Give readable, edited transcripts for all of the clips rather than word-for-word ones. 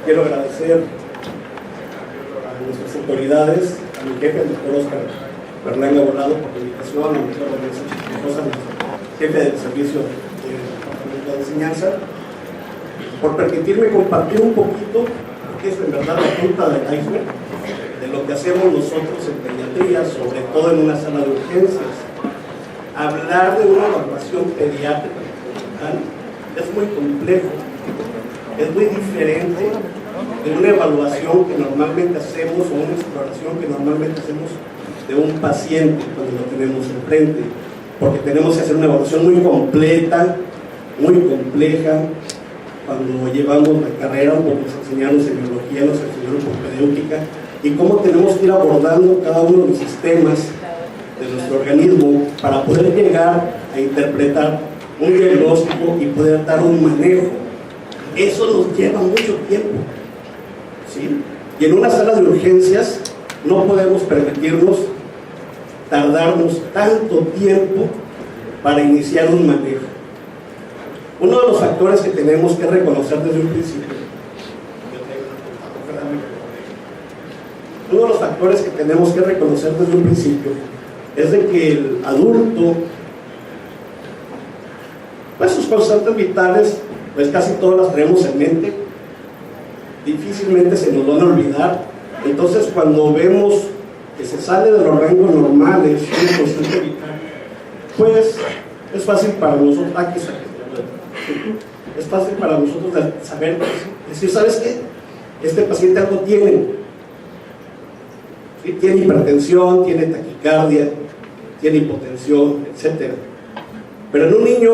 quiero agradecer a nuestras autoridades, a mi jefe, el doctor Oscar Berlanga Volado, por la invitación, a mi jefe del Servicio del Departamento de Enseñanza, por permitirme compartir un poquito, porque es en verdad la punta del iceberg, de lo que hacemos nosotros en pediatría, sobre todo en una sala de urgencias. Hablar de una evaluación pediátrica es muy complejo, es muy diferente de una evaluación que normalmente hacemos o una exploración que normalmente hacemos de un paciente cuando lo tenemos enfrente, porque tenemos que hacer una evaluación muy completa, muy compleja. Cuando llevamos la carrera, porque nos enseñaron semiología, nos enseñaron propedéutica, y cómo tenemos que ir abordando cada uno de los sistemas de nuestro organismo para poder llegar a interpretar un diagnóstico y poder dar un manejo. Eso nos lleva mucho tiempo, ¿sí? Y en una sala de urgencias no podemos permitirnos tardarnos tanto tiempo para iniciar un manejo. Uno de los factores que tenemos que reconocer desde un principio, es de que el adulto, pues sus constantes vitales, pues casi todas las tenemos en mente, difícilmente se nos van a olvidar. Entonces, cuando vemos que se sale de los rangos normales, un constante vital, pues es fácil para nosotros, es fácil para nosotros saber, decir, ¿sabes qué? Este paciente algo tiene, ¿sí? Tiene hipertensión, tiene taquicardia, tiene hipotensión, etc. Pero en un niño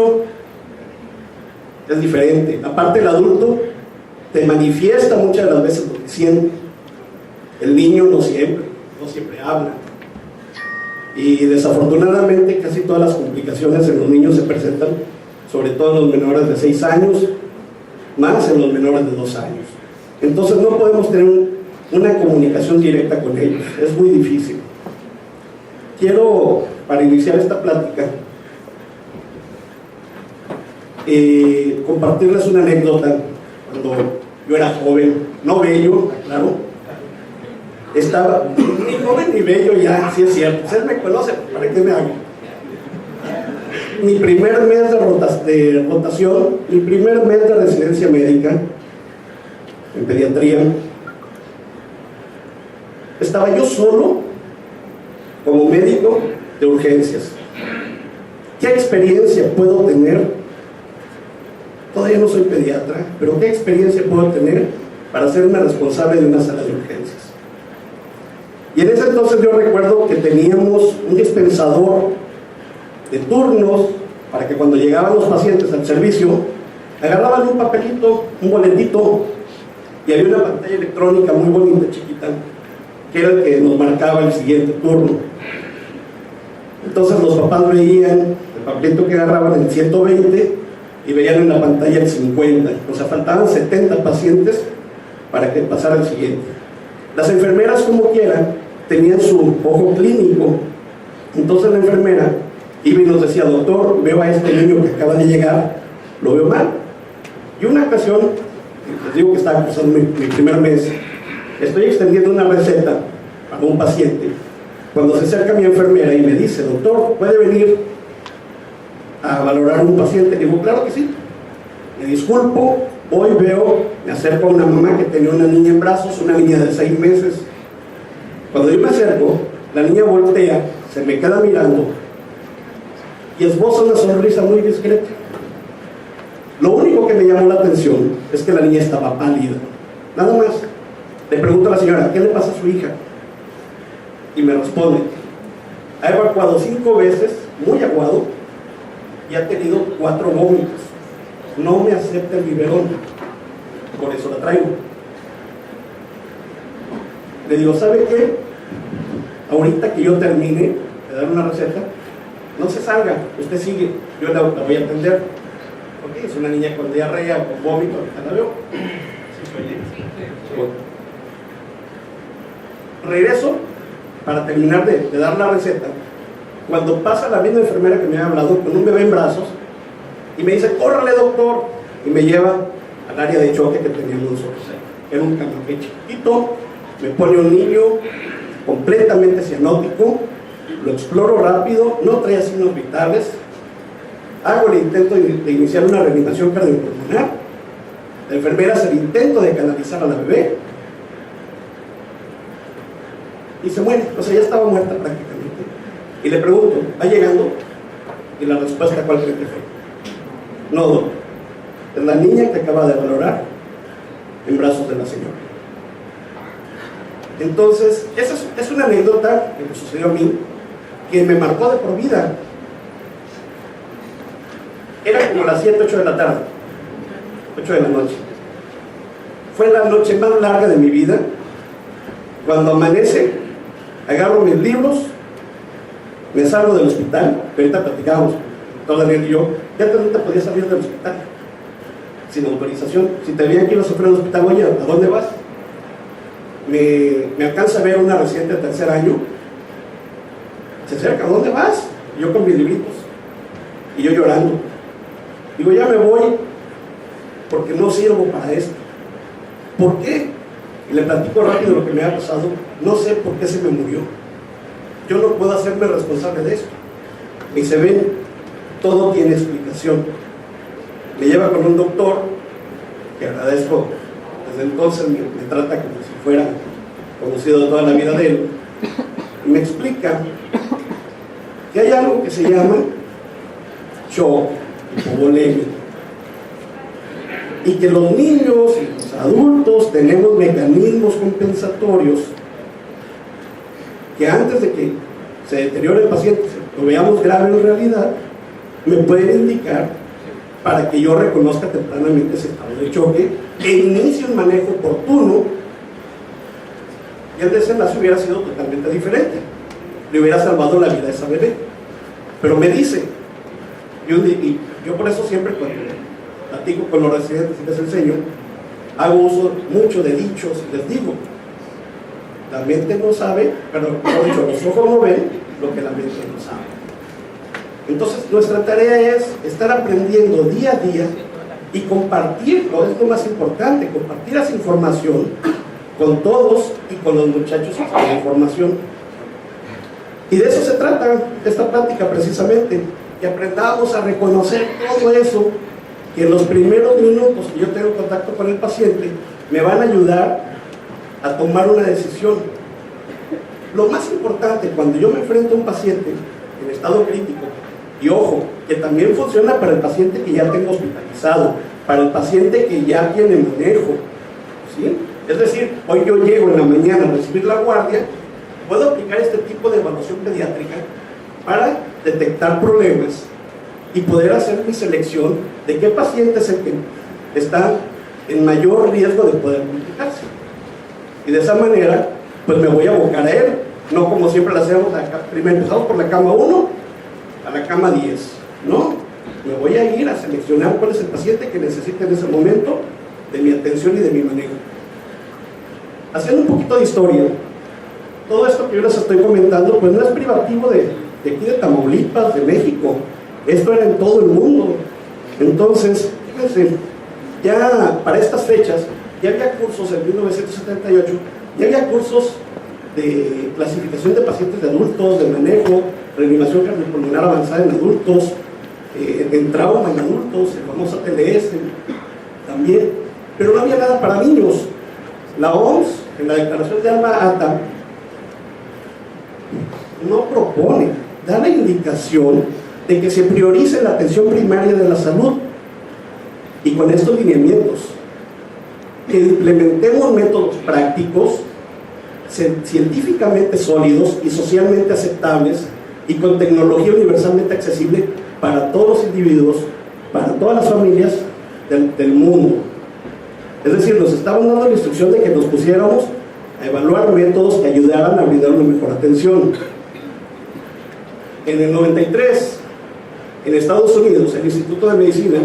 es diferente. Aparte, el adulto te manifiesta muchas de las veces lo que siente. El niño no siempre habla. Y desafortunadamente casi todas las complicaciones en los niños se presentan, sobre todo en los menores de 6 años, más en los menores de 2 años. Entonces no podemos tener una comunicación directa con ellos, es muy difícil. Quiero, para iniciar esta plática, compartirles una anécdota. Cuando yo era joven, no bello, claro, estaba ni joven ni bello ya, sí es cierto, ustedes me conocen, ¿para qué me hago? Mi primer mes de rotación, mi primer mes de residencia médica en pediatría, estaba yo solo como médico de urgencias. ¿Qué experiencia puedo tener? Todavía no soy pediatra, pero ¿qué experiencia puedo tener para hacerme responsable de una sala de urgencias? Y en ese entonces yo recuerdo que teníamos un dispensador de turnos para que cuando llegaban los pacientes al servicio agarraban un papelito, un boletito, y había una pantalla electrónica muy bonita, chiquita, que era el que nos marcaba el siguiente turno. Entonces los papás veían el papelito que agarraban el 120 y veían en la pantalla el 50, o sea, faltaban 70 pacientes para que pasara el siguiente. Las enfermeras, como quiera, tenían su ojo clínico. Entonces la enfermera iba y nos decía, doctor, veo a este niño que acaba de llegar, lo veo mal. Y una ocasión, les digo que estaba cursando mi primer mes, estoy extendiendo una receta para un paciente, cuando se acerca mi enfermera y me dice, doctor, ¿puede venir a valorar un paciente? Digo, claro que sí. Me disculpo, hoy veo, me acerco a una mamá que tenía una niña en brazos, una niña de 6 meses. Cuando yo me acerco, la niña voltea, se me queda mirando y esboza una sonrisa muy discreta. Lo único que me llamó la atención es que la niña estaba pálida, nada más. Le pregunto a la señora, ¿qué le pasa a su hija? Y me responde, ha evacuado 5 veces, muy aguado, y ha tenido 4 vómitos. No me acepta el biberón, por eso la traigo. Le digo, ¿sabe qué? Ahorita que yo termine de dar una receta, no se salga, usted sigue, yo la voy a atender. Porque es una niña con diarrea, con vómito, ¿la veo? Bueno. Regreso para terminar de dar la receta, cuando pasa la misma enfermera que me había hablado con un bebé en brazos y me dice, córrale doctor, y me lleva al área de choque que teníamos nosotros. era un canapé chiquitito, me pone un niño completamente cianótico, lo exploro rápido, no traía signos vitales, hago el intento de iniciar una reanimación cardiopulmonar, la enfermera hace el intento de canalizar a la bebé y se muere, o sea, ya estaba muerta prácticamente. Y le pregunto, ¿va llegando? Y la respuesta, ¿cuál cree que fue? No, doctor, es la niña que acaba de valorar en brazos de la señora. Entonces, esa es una anécdota que me sucedió a mí, que me marcó de por vida. Era como las 7, 8 de la tarde, 8 de la noche. Fue la noche más larga de mi vida. Cuando amanece, agarro mis libros, me salgo del hospital, que ahorita platicábamos, toda Daniel y yo, ya no te podías salir del hospital, sin autorización. Si te veían que ibas a sufrir al hospital, oye, ¿a dónde vas? Me alcanza a ver una residente de tercer año, se acerca, ¿a dónde vas? Y yo con mis libritos, y yo llorando. Digo, ya me voy, porque no sirvo para esto. ¿Por qué? Y le platico rápido lo que me ha pasado. No sé por qué se me murió. Yo no puedo hacerme responsable de esto. Y se ven, todo tiene explicación. Me lleva con un doctor, que agradezco, desde entonces me trata como si fuera conocido toda la vida de él, y me explica que hay algo que se llama shock o bulimia, y que los niños y los adultos tenemos mecanismos compensatorios que antes de que se deteriore el paciente, lo veamos grave en realidad, me pueden indicar para que yo reconozca tempranamente ese estado de choque e inicie un manejo oportuno, y el desenlace hubiera sido totalmente diferente, le hubiera salvado la vida a esa bebé. Pero me dice, y yo por eso siempre cuando platico con los residentes y les enseño, hago uso mucho de dichos y les digo, la mente no sabe, pero mejor dicho, los ojos no ven lo que la mente no sabe. Entonces nuestra tarea es estar aprendiendo día a día y compartirlo, es lo más importante, compartir esa información con todos y con los muchachos con la información. Y de eso se trata esta plática precisamente, que aprendamos a reconocer todo eso, que en los primeros minutos que yo tengo contacto con el paciente me van a ayudar a tomar una decisión. Lo más importante cuando yo me enfrento a un paciente en estado crítico, y ojo, que también funciona para el paciente que ya tengo hospitalizado, para el paciente que ya tiene manejo, ¿sí? Es decir, hoy yo llego en la mañana a recibir la guardia, puedo aplicar este tipo de evaluación pediátrica para detectar problemas y poder hacer mi selección de qué paciente es el que está en mayor riesgo de poder complicarse. Y de esa manera, pues me voy a abocar a él, no como siempre lo hacemos, primero empezamos por la cama 1 a la cama 10, no, me voy a ir a seleccionar cuál es el paciente que necesita en ese momento de mi atención y de mi manejo. Haciendo un poquito de historia, todo esto que yo les estoy comentando, pues no es privativo de aquí de Tamaulipas, de México, esto era en todo el mundo. Entonces, fíjense, ya para estas fechas, ya había cursos en 1978, ya había cursos de clasificación de pacientes de adultos, de manejo, reanimación cardiopulmonar avanzada en adultos, en trauma en adultos, el famoso TLS también, pero no había nada para niños. La OMS, en la declaración de Alma Ata, no propone, da la indicación de que se priorice la atención primaria de la salud, y con estos lineamientos que implementemos métodos prácticos científicamente sólidos y socialmente aceptables y con tecnología universalmente accesible para todos los individuos, para todas las familias del mundo. Es decir, nos estaban dando la instrucción de que nos pusiéramos a evaluar métodos que ayudaran a brindar una mejor atención. En el 93, en Estados Unidos, el Instituto de Medicina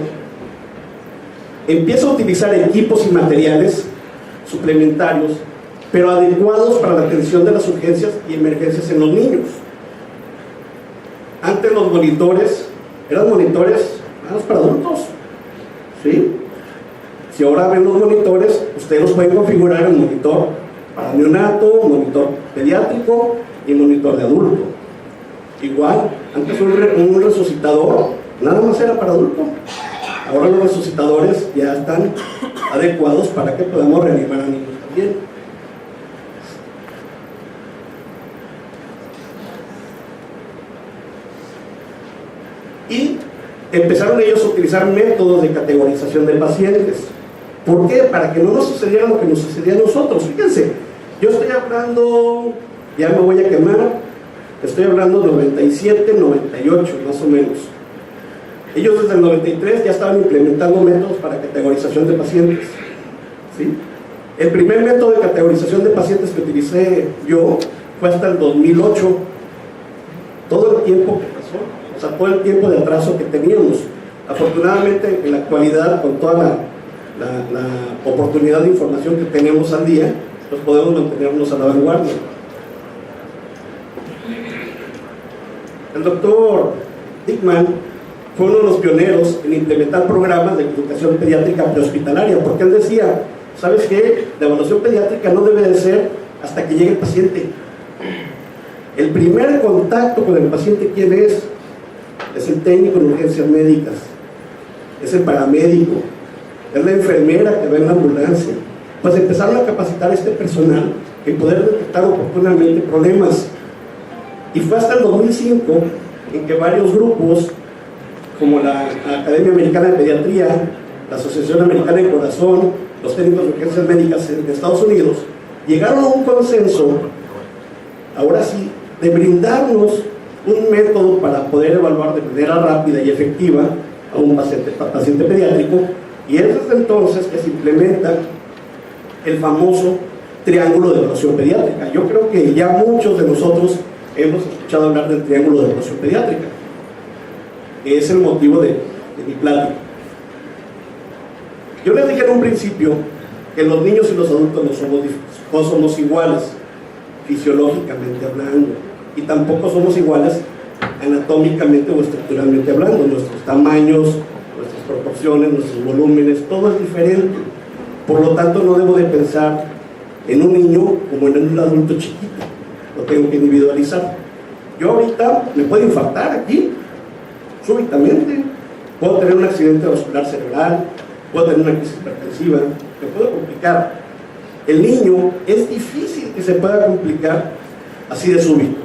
empieza a utilizar equipos y materiales suplementarios, pero adecuados para la atención de las urgencias y emergencias en los niños. Antes los monitores eran monitores para adultos, ¿sí? Si ahora ven los monitores, ustedes los pueden configurar en monitor para neonato, monitor pediátrico y monitor de adulto. Igual, antes un resucitador nada más era para adulto. Ahora los resucitadores ya están adecuados para que podamos reanimar a niños también. Y empezaron ellos a utilizar métodos de categorización de pacientes. ¿Por qué? Para que no nos sucediera lo que nos sucedía a nosotros. Fíjense, yo estoy hablando, ya me voy a quemar, estoy hablando de 97, 98 más o menos. Ellos desde el 93 ya estaban implementando métodos para categorización de pacientes, ¿sí? El primer método de categorización de pacientes que utilicé yo fue hasta el 2008. Todo el tiempo que pasó, o sea, todo el tiempo de atraso que teníamos. Afortunadamente, en la actualidad, con toda la oportunidad de información que tenemos al día, pues podemos mantenernos a la vanguardia. El doctor Dickman fue uno de los pioneros en implementar programas de educación pediátrica prehospitalaria, porque él decía, ¿sabes qué? La evaluación pediátrica no debe de ser hasta que llegue el paciente. El primer contacto con el paciente, ¿quién es? Es el técnico en urgencias médicas, es el paramédico, es la enfermera que va en la ambulancia. Pues empezaron a capacitar a este personal en poder detectar oportunamente problemas. Y fue hasta el 2005 en que varios grupos, como la Academia Americana de Pediatría, la Asociación Americana de Corazón, los técnicos de urgencias médicas de Estados Unidos, llegaron a un consenso, ahora sí, de brindarnos un método para poder evaluar de manera rápida y efectiva a un paciente pediátrico, y es desde entonces que se implementa el famoso triángulo de evaluación pediátrica. Yo creo que ya muchos de nosotros hemos escuchado hablar del triángulo de evaluación pediátrica, que es el motivo de mi plática. Yo les dije en un principio que los niños y los adultos no somos iguales fisiológicamente hablando, y tampoco somos iguales anatómicamente o estructuralmente hablando. Nuestros tamaños, nuestras proporciones, nuestros volúmenes, todo es diferente. Por lo tanto, no debo de pensar en un niño como en un adulto chiquito. Lo tengo que individualizar. Yo ahorita me puedo infartar aquí, súbitamente. Puedo tener un accidente vascular cerebral, puedo tener una crisis hipertensiva, me puedo complicar. El niño es difícil que se pueda complicar así de súbito.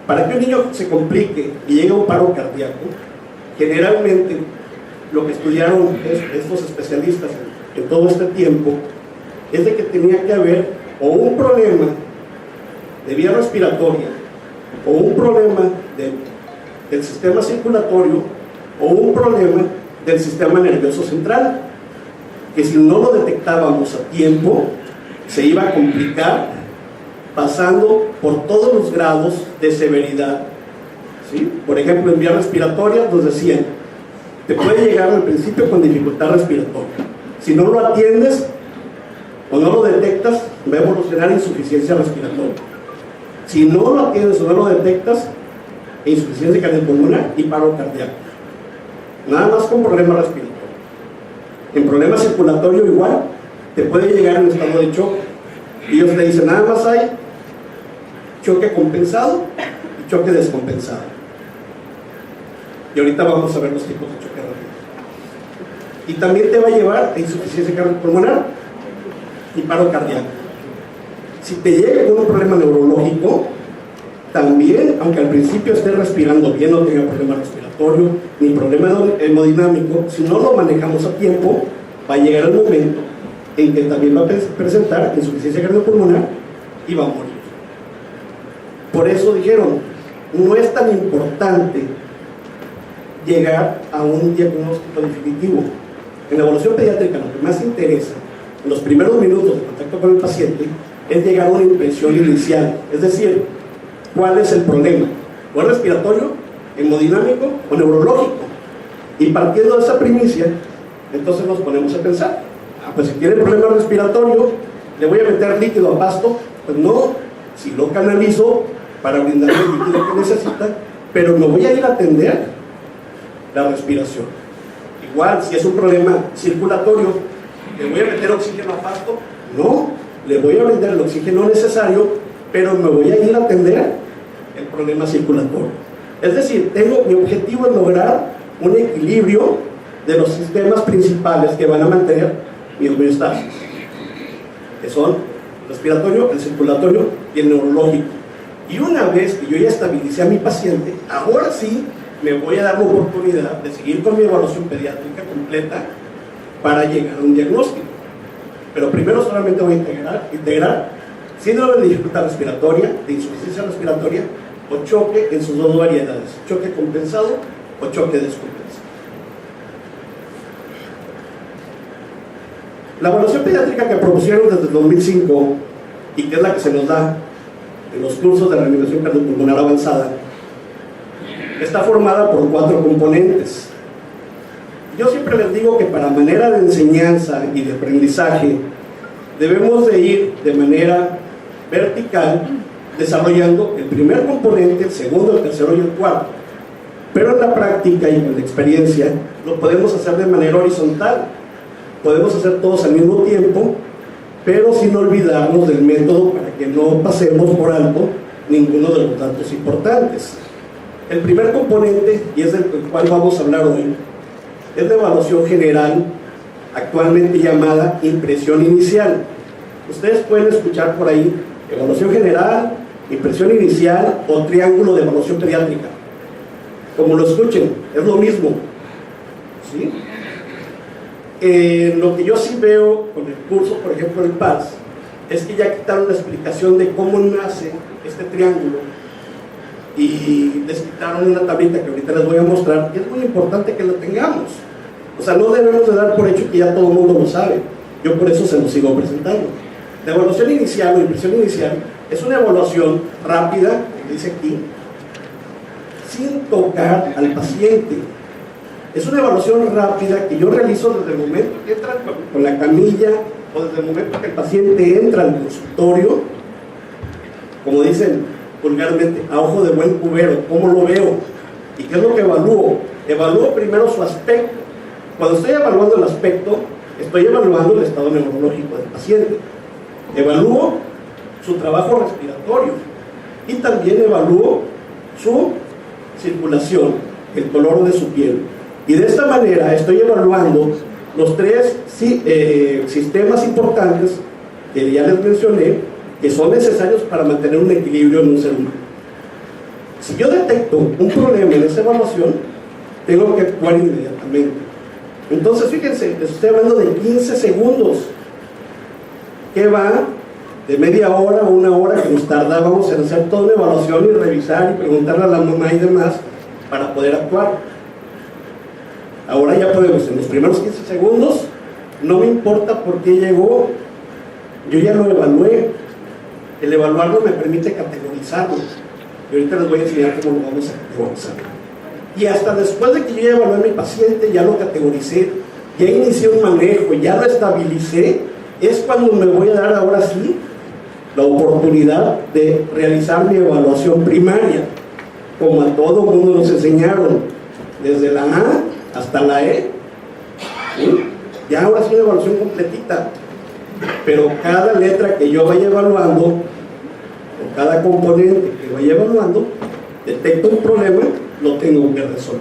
Para que un niño se complique y llegue a un paro cardíaco, generalmente lo que estudiaron estos especialistas en todo este tiempo es de que tenía que haber o un problema de vía respiratoria o un problema del sistema circulatorio o un problema del sistema nervioso central, que si no lo detectábamos a tiempo se iba a complicar, pasando por todos los grados de severidad, ¿sí? Por ejemplo, en vía respiratoria nos decían, te puede llegar al principio con dificultad respiratoria. Si no lo atiendes o no lo detectas, va a evolucionar insuficiencia respiratoria. Si no lo atiendes o no lo detectas, insuficiencia cardiopulmonar y paro cardíaco. Nada más con problema respiratorio. En problema circulatorio igual, te puede llegar en estado de choque. Y ellos le dicen, nada más hay choque compensado y choque descompensado. Y ahorita vamos a ver los tipos de choque rápido. Y también te va a llevar a insuficiencia cardiopulmonar y paro cardíaco. Si te llega con un problema neurológico, también, aunque al principio estés respirando bien, no tenga problema respiratorio ni problema hemodinámico, si no lo manejamos a tiempo, va a llegar el momento en que también va a presentar insuficiencia cardiopulmonar y va a morir. Por eso dijeron, no es tan importante llegar a un diagnóstico definitivo. En la evaluación pediátrica lo que más interesa en los primeros minutos de contacto con el paciente es llegar a una impresión inicial, es decir, ¿cuál es el problema? ¿O es respiratorio, hemodinámico o neurológico? Y partiendo de esa primicia, entonces nos ponemos a pensar, pues si tiene problema respiratorio, ¿le voy a meter líquido a pasto? Pues no, si lo canalizo para brindarle el líquido que necesita, pero me voy a ir a atender la respiración. Igual, si es un problema circulatorio, ¿Le voy a meter oxígeno a pasto? No, le voy a brindar el oxígeno necesario, pero me voy a ir a atender el problema circulatorio. Es decir, mi objetivo es lograr un equilibrio de los sistemas principales que van a mantener mi homeostasis, que son el respiratorio, el circulatorio y el neurológico. Y una vez que yo ya estabilicé a mi paciente, ahora sí me voy a dar la oportunidad de seguir con mi evaluación pediátrica completa para llegar a un diagnóstico. Pero primero solamente voy a integrar síndrome de dificultad respiratoria, de insuficiencia respiratoria o choque en sus dos variedades, choque compensado o choque descompensado. La evaluación pediátrica que propusieron desde el 2005 y que es la que se nos da en los cursos de reanimación cardiopulmonar avanzada, está formada por 4 componentes. Yo siempre les digo que para manera de enseñanza y de aprendizaje debemos de ir de manera vertical desarrollando el primer componente, el segundo, el tercero y el cuarto, pero en la práctica y en la experiencia lo podemos hacer de manera horizontal. Podemos hacer todos al mismo tiempo, pero sin olvidarnos del método para que no pasemos por alto ninguno de los datos importantes. El primer componente, y es del cual vamos a hablar hoy, es la evaluación general, actualmente llamada impresión inicial. Ustedes pueden escuchar por ahí evaluación general, impresión inicial o triángulo de evaluación pediátrica. Como lo escuchen, es lo mismo, ¿sí? Lo que yo sí veo con el curso, por ejemplo, el PAS, es que ya quitaron la explicación de cómo nace este triángulo y les quitaron una tablita que ahorita les voy a mostrar, y es muy importante que la tengamos. O sea, no debemos de dar por hecho que ya todo el mundo lo sabe. Yo por eso se lo sigo presentando. La evaluación inicial o impresión inicial es una evaluación rápida, como dice aquí, sin tocar al paciente. Es una evaluación rápida que yo realizo desde el momento que entra con la camilla o desde el momento que el paciente entra al consultorio, como dicen vulgarmente, a ojo de buen cubero. ¿Cómo lo veo? ¿Y qué es lo que evalúo? Evalúo primero su aspecto. Cuando estoy evaluando el aspecto, estoy evaluando el estado neurológico del paciente. Evalúo su trabajo respiratorio y también evalúo su circulación, el color de su piel. Y de esta manera estoy evaluando los 3 sistemas importantes que ya les mencioné, que son necesarios para mantener un equilibrio en un ser humano. Si yo detecto un problema en esa evaluación, tengo que actuar inmediatamente. Entonces, fíjense, les estoy hablando de 15 segundos, que va de media hora a 1 hora que nos tardábamos en hacer toda una evaluación y revisar y preguntarle a la mamá y demás para poder actuar. Ahora ya podemos, en los primeros 15 segundos, no me importa por qué llegó, yo ya lo evalué. El evaluarlo me permite categorizarlo. Y ahorita les voy a enseñar cómo lo vamos a categorizar. Y hasta después de que yo ya evalué a mi paciente, ya lo categoricé, ya inicié un manejo, ya lo estabilicé, es cuando me voy a dar ahora sí la oportunidad de realizar mi evaluación primaria, como a todo mundo nos enseñaron, desde la A hasta la E. ¿Sí? Ya ahora sí una evaluación completita, pero cada letra que yo vaya evaluando, o cada componente que vaya evaluando, detecto un problema, lo tengo que resolver.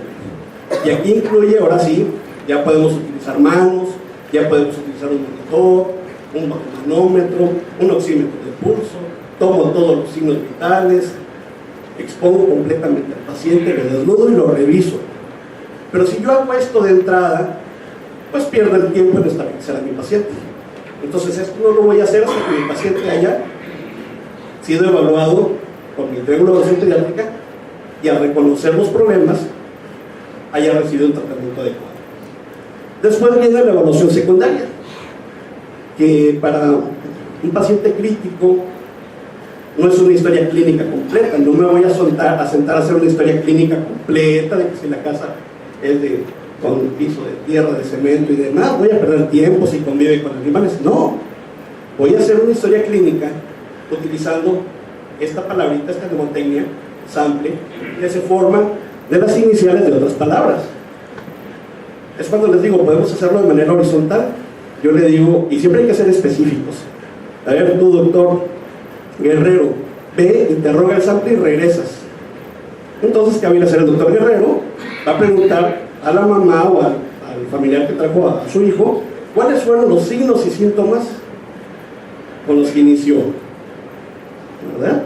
Y aquí incluye, ahora sí, ya podemos utilizar manos, ya podemos utilizar un monitor, un manómetro, un oxímetro de pulso, tomo todos los signos vitales, expongo completamente al paciente, lo desnudo y lo reviso. Pero si yo hago esto de entrada, pues pierdo el tiempo en estabilizar a mi paciente. Entonces esto no lo voy a hacer hasta que mi paciente haya sido evaluado por mi triángulo de evaluación pediátrica y al reconocer los problemas haya recibido un tratamiento adecuado. Después viene la evaluación secundaria, que para un paciente crítico no es una historia clínica completa. No me voy a sentar a hacer una historia clínica completa de que si la casa es con un piso de tierra, de cemento y demás, voy a perder tiempo si convive con animales. No, voy a hacer una historia clínica utilizando esta palabrita, esta mnemotecnia, sample, que se forma de las iniciales de otras palabras. Es cuando les digo, podemos hacerlo de manera horizontal. yo le digo, y siempre hay que ser específicos. A ver, tú, doctor Guerrero, ve, interroga el sample y regresas. Entonces, ¿qué viene a hacer el doctor Guerrero? Va a preguntar a la mamá o al familiar que trajo a su hijo cuáles fueron los signos y síntomas con los que inició, ¿verdad?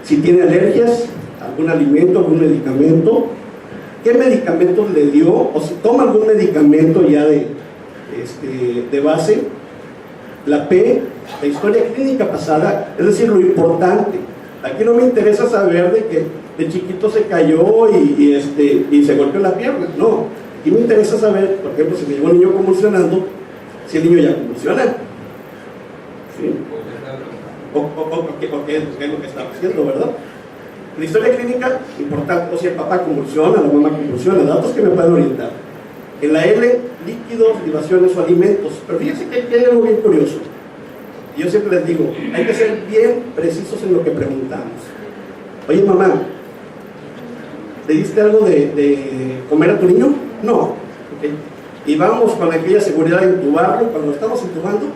Si tiene alergias, algún alimento, algún medicamento, qué medicamentos le dio, o si toma algún medicamento ya de base, la P, la historia clínica pasada, es decir, lo importante. Aquí no me interesa saber de que de chiquito se cayó y se golpeó la pierna, no. Aquí me interesa saber, por ejemplo, si me llegó un niño convulsionando, si el niño ya convulsiona, ¿sí? O qué es lo que está haciendo, ¿verdad? La historia clínica, importante, o si el papá convulsiona, la mamá convulsiona, datos que me pueden orientar. En la L, líquidos, libaciones o alimentos. Pero fíjense que hay algo bien curioso. Y yo siempre les digo, hay que ser bien precisos en lo que preguntamos. Oye, mamá, ¿le diste algo de comer a tu niño? No. Okay. Y vamos con aquella seguridad de intubarlo. Cuando lo estamos intubando,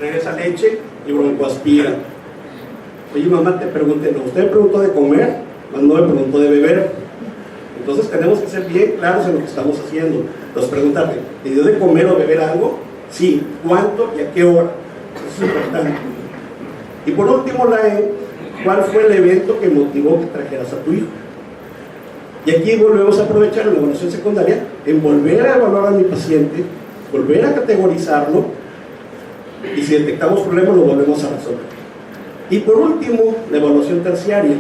regresa leche y broncoaspira. Oye, mamá, te pregunté, no, usted me preguntó de comer, mas no me preguntó de beber. Entonces tenemos que ser bien claros en lo que estamos haciendo. Entonces preguntarle, ¿te dio de comer o beber algo? Sí. ¿Cuánto y a qué hora? Eso es importante. Y por último, la E, ¿cuál fue el evento que motivó que trajeras a tu hijo? Y aquí volvemos a aprovechar en la evaluación secundaria en volver a evaluar a mi paciente, volver a categorizarlo, y si detectamos problemas lo volvemos a resolver. Y por último, la evaluación terciaria.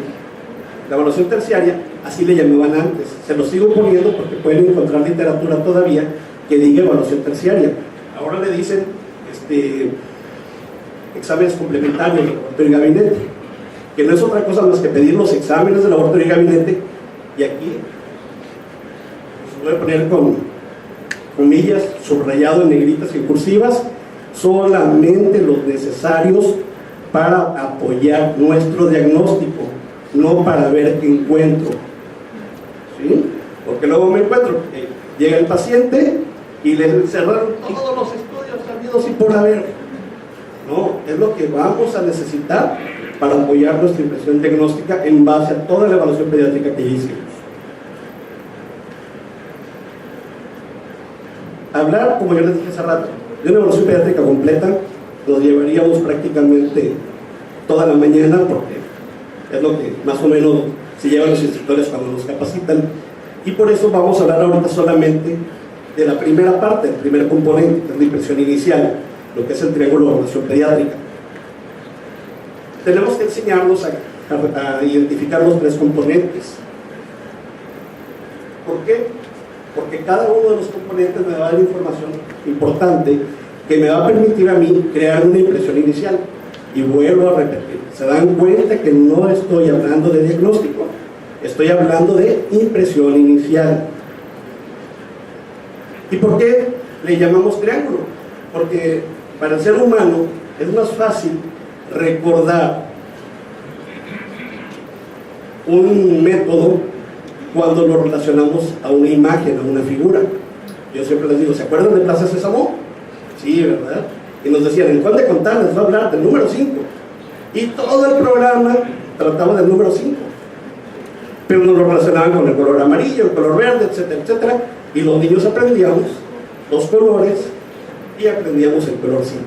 La evaluación terciaria, así le llamaban antes, se lo sigo poniendo porque pueden encontrar literatura todavía que diga evaluación terciaria. Ahora le dicen exámenes complementarios de laboratorio y gabinete, que no es otra cosa más que pedir los exámenes de laboratorio y gabinete, y aquí los voy a poner con comillas, subrayado en negritas y en cursivas, solamente los necesarios para apoyar nuestro diagnóstico, no para ver qué encuentro, ¿sí? Porque luego me encuentro que llega el paciente y le cerraron todos los estudios habidos y por haber. No, es lo que vamos a necesitar para apoyar nuestra impresión diagnóstica en base a toda la evaluación pediátrica que ya hicimos. Hablar, como yo les dije hace rato, de una evaluación pediátrica completa nos llevaríamos prácticamente toda la mañana, porque es lo que más o menos se llevan los instructores cuando nos capacitan, y por eso vamos a hablar ahorita solamente de la primera parte, el primer componente, que es la impresión inicial, lo que es el triángulo de evaluación pediátrica. Tenemos que enseñarnos a identificar los tres componentes. ¿Por qué? Porque cada uno de los componentes me va a dar información importante que me va a permitir a mí crear una impresión inicial. Y vuelvo a repetir, se dan cuenta que no estoy hablando de diagnóstico, estoy hablando de impresión inicial. ¿Y por qué le llamamos triángulo? Porque para el ser humano es más fácil recordar un método cuando lo relacionamos a una imagen, a una figura. Yo siempre les digo, ¿se acuerdan de Plaza Sésamo? Sí, ¿verdad? Y nos decían, ¿en cuál de contar les va a hablar? Del número 5. Y todo el programa trataba del número 5. Pero nos lo relacionaban con el color amarillo, el color verde, etcétera, etcétera. Y los niños aprendíamos los colores y aprendíamos el color 5.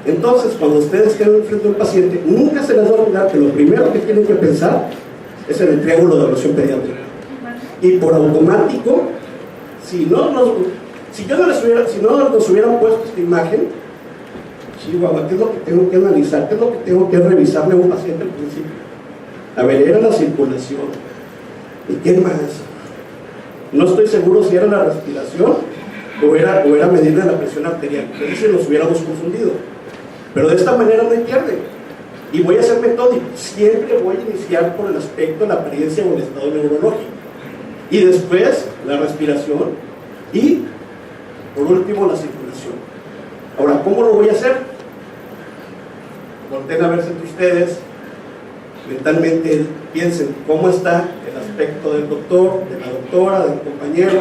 Entonces, cuando ustedes quedan frente a un paciente, nunca se les va a olvidar que lo primero que tienen que pensar es en el triángulo de evaluación pediátrica. Y por automático, si no nos hubieran puesto esta imagen, Chihuahua, ¿qué es lo que tengo que analizar? ¿Qué es lo que tengo que revisarle a un paciente al principio? A ver, era la circulación. ¿Y qué más? No estoy seguro si era la respiración o era medirle la presión arterial. Que si nos hubiéramos confundido. Pero de esta manera no hay pierde. Y voy a ser metódico. Siempre voy a iniciar por el aspecto, la apariencia o el estado neurológico. Y después la respiración. Y por último la circulación. Ahora, ¿cómo lo voy a hacer? Volteen a verse entre ustedes. Mentalmente piensen cómo está el aspecto del doctor, de la doctora, del compañero,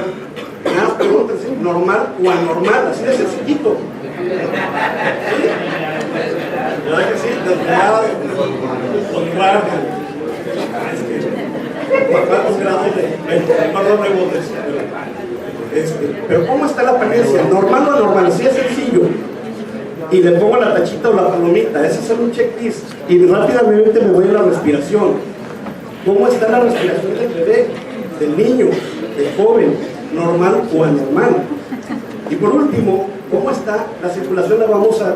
Nada, pregúntense, normal o anormal, así de sencillito. ¿Sí? ¿Verdad que sí? Desvelado, con guardia. ¿Cuántos grados de perdón de botes? Pero ¿cómo está la apariencia? ¿Normal o anormal? Así es sencillo. Y le pongo la tachita o la palomita, ese es un checklist. Y rápidamente me voy a la respiración. ¿Cómo está la respiración del bebé, del niño, del joven? ¿Normal o anormal? Y por último, ¿cómo está la circulación? La vamos a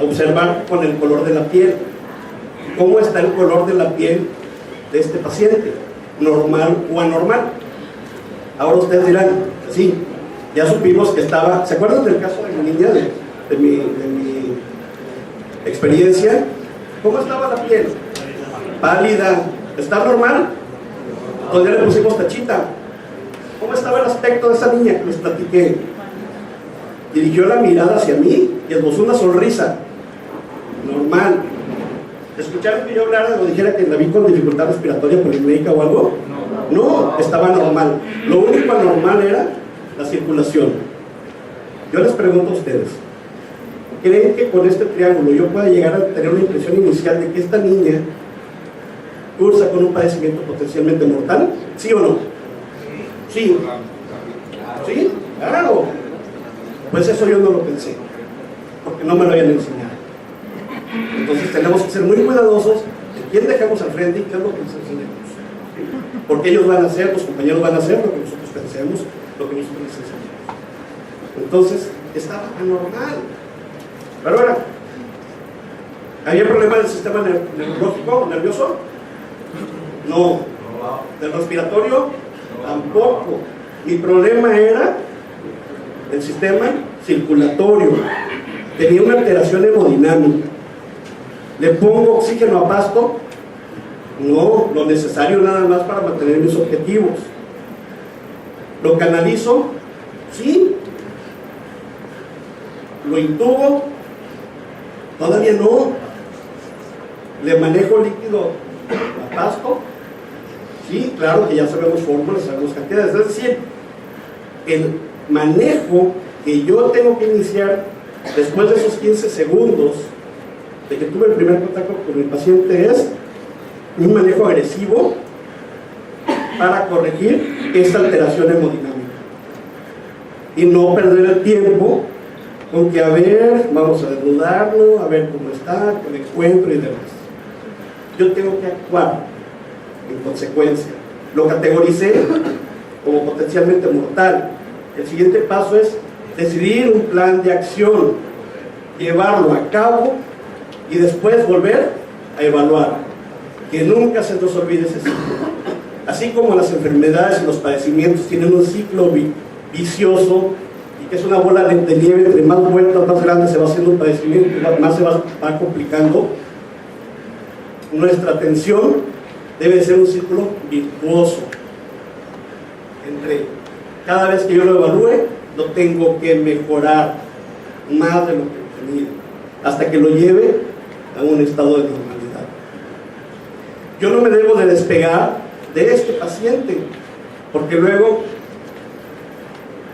observar con el color de la piel. ¿Cómo está el color de la piel de este paciente? ¿Normal o anormal? Ahora ustedes dirán, sí, ya supimos que estaba. ¿Se acuerdan del caso de mi niña, de mi experiencia? ¿Cómo estaba la piel? Pálida. ¿Está normal? Entonces ya le pusimos tachita. ¿Cómo estaba el aspecto de esa niña que les platiqué? Dirigió la mirada hacia mí y esbozó una sonrisa. Normal. ¿Escucharon que yo hablara o dijera que la vi con dificultad respiratoria polimédica o algo? No, estaba normal. Lo único anormal era la circulación. Yo les pregunto a ustedes, ¿creen que con este triángulo yo pueda llegar a tener una impresión inicial de que esta niña cursa con un padecimiento potencialmente mortal? ¿Sí o no? Sí. ¿Sí? Claro. Pues eso yo no lo pensé, porque no me lo habían enseñado. Entonces tenemos que ser muy cuidadosos de quién dejamos al frente y qué es lo que les enseñamos. Porque ellos van a hacer, los compañeros van a hacer lo que nosotros pensemos, lo que nosotros les enseñamos. Entonces, estaba anormal. Pero ahora, ¿había problema del sistema neurológico, nervioso? No. ¿Del respiratorio? Tampoco. Mi problema era el sistema circulatorio. Tenía una alteración hemodinámica. ¿Le pongo oxígeno a pasto? No, lo necesario nada más para mantener mis objetivos. ¿Lo canalizo? Sí. ¿Lo intubo? Todavía no. ¿Le manejo líquido a pasto? Sí, claro que ya sabemos fórmulas, sabemos cantidades. Es decir, el manejo que yo tengo que iniciar después de esos 15 segundos de que tuve el primer contacto con el paciente es un manejo agresivo para corregir esta alteración hemodinámica y no perder el tiempo con que, a ver, vamos a desnudarlo, a ver cómo está, con el encuentro y demás. Yo tengo que actuar en consecuencia. Lo categoricé como potencialmente mortal. El siguiente paso es decidir un plan de acción, llevarlo a cabo y después volver a evaluar. Que nunca se nos olvide ese ciclo. Así como las enfermedades y los padecimientos tienen un ciclo vicioso y que es una bola de nieve, entre más vueltas más grande se va haciendo un padecimiento, más se va complicando. Nuestra atención debe ser un círculo virtuoso. Entre cada vez que yo lo evalúe, lo tengo que mejorar más de lo que tenía, hasta que lo lleve a un estado de normalidad. Yo no me debo de despegar de este paciente, porque luego,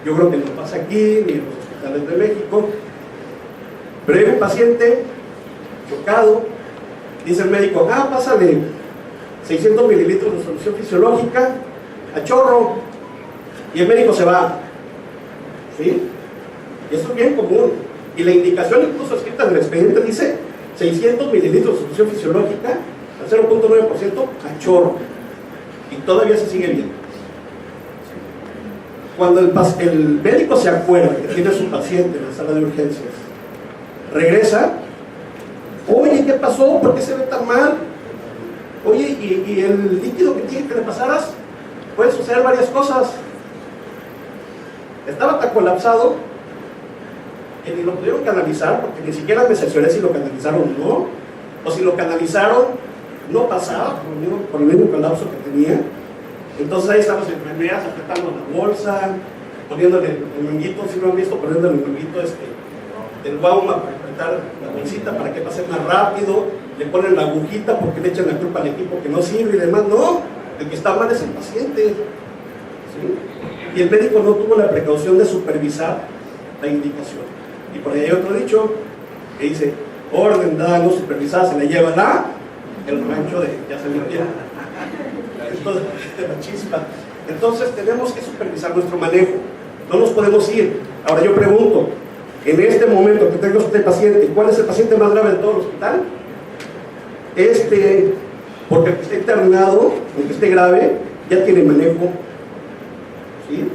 yo creo que no pasa aquí, ni en los hospitales de México, pero hay un paciente chocado, dice el médico, pásale 600 mililitros de solución fisiológica a chorro, y el médico se va, ¿sí? Y eso es bien común, y la indicación incluso escrita en el expediente dice 600 mililitros de solución fisiológica al 0.9% a chorro, y todavía se sigue viendo. Cuando el médico se acuerda que tiene a su paciente en la sala de urgencias, regresa, oye, ¿qué pasó? ¿Por qué se ve tan mal? Oye, ¿y el líquido que tiene que le pasaras? Puede suceder varias cosas. Estaba tan colapsado que ni lo pudieron canalizar, porque ni siquiera me cercioré si lo canalizaron o no, o si lo canalizaron no pasaba por el mismo colapso que tenía. Entonces ahí están las enfermeras apretando la bolsa, poniéndole el manguito, si no han visto, poniéndole el manguito del Bauma para apretar la bolsita para que pase más rápido, le ponen la agujita porque le echan la culpa al equipo que no sirve y demás. No, el que está mal es el paciente, ¿sí? y el médico no tuvo la precaución de supervisar la indicación. Y por ahí hay otro dicho que dice, orden dada no supervisada se la lleva el rancho de, ya se me olvida, entonces, de la chispa. Entonces tenemos que supervisar nuestro manejo, no nos podemos ir. Ahora yo pregunto, en este momento que tengo este paciente, ¿cuál es el paciente más grave de todo el hospital? Porque el que esté internado, aunque esté grave, ya tiene manejo, ¿sí?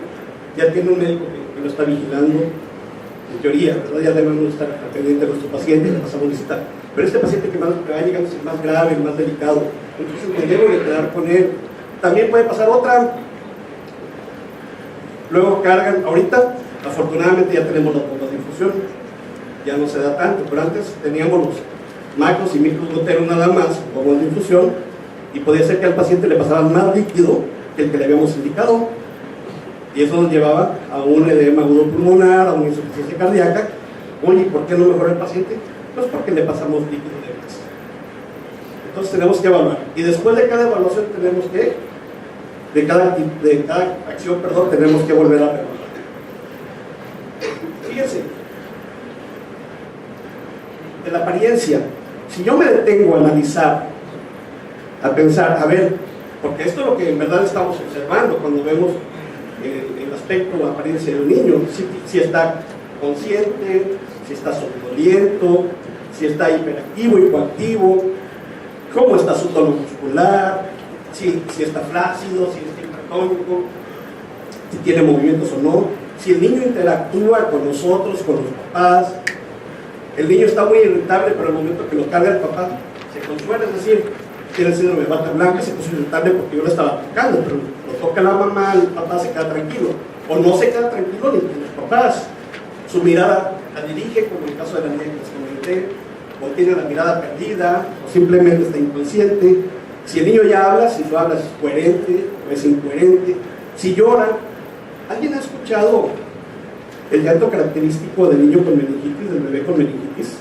Ya tiene un médico que lo está vigilando, en teoría, ¿verdad? Ya debemos estar pendientes de nuestro paciente y le pasamos a visitar. Pero este paciente que va llegando es el más grave, el más delicado, entonces me debo de quedar con él. También puede pasar otra. Luego cargan, ahorita afortunadamente ya tenemos las bombas de infusión, ya no se da tanto, pero antes teníamos los macros y micros goteros nada más, bombas de infusión, y podía ser que al paciente le pasaban más líquido que el que le habíamos indicado, y eso nos llevaba a un edema agudo pulmonar, a una insuficiencia cardíaca. Oye, ¿por qué no mejora el paciente? Pues porque le pasamos líquido de más. Entonces tenemos que evaluar, y después de cada evaluación tenemos que, de cada acción, tenemos que volver a evaluar. Fíjense, de la apariencia, si yo me detengo a analizar, a pensar, a ver, porque esto es lo que en verdad estamos observando cuando vemos el aspecto, la apariencia del niño, si está consciente, si está somnoliento, si está hiperactivo, hipoactivo, cómo está su tono muscular, si está flácido, si está hipertónico, si tiene movimientos o no, si el niño interactúa con nosotros, con los papás. El niño está muy irritable, pero el momento que lo carga el papá se consuela, es decir, tiene el síndrome de bata blanca, se puso irritable porque yo lo estaba tocando, pero lo toca la mamá, el papá se queda tranquilo, o no se queda tranquilo ni con los papás. Su mirada la dirige, como en el caso de la niña que les comenté, o tiene la mirada perdida, o simplemente está inconsciente. Si el niño ya habla, si tú hablas es coherente o es incoherente. Si llora, ¿alguien ha escuchado el llanto característico del niño con meningitis, del bebé con meningitis?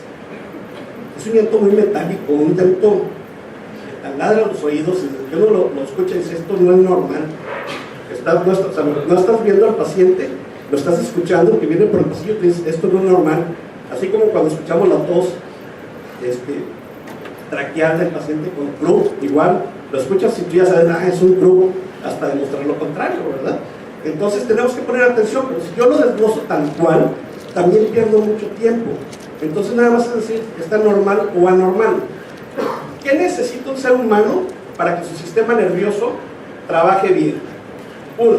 Es un llanto muy metálico, un llanto que taladra los oídos, y que uno lo escucha y dice, esto no es normal. No estás viendo al paciente, lo estás escuchando, que viene por el pasillo y dices, esto no es normal. Así como cuando escuchamos la tos traqueal del paciente con croup, igual, lo escuchas y tú ya sabes, es un croup, hasta demostrar lo contrario, ¿verdad? Entonces tenemos que poner atención, pero si yo lo desgloso tal cual, también pierdo mucho tiempo. Entonces nada más es decir, está normal o anormal. ¿Qué necesita un ser humano para que su sistema nervioso trabaje bien? 1,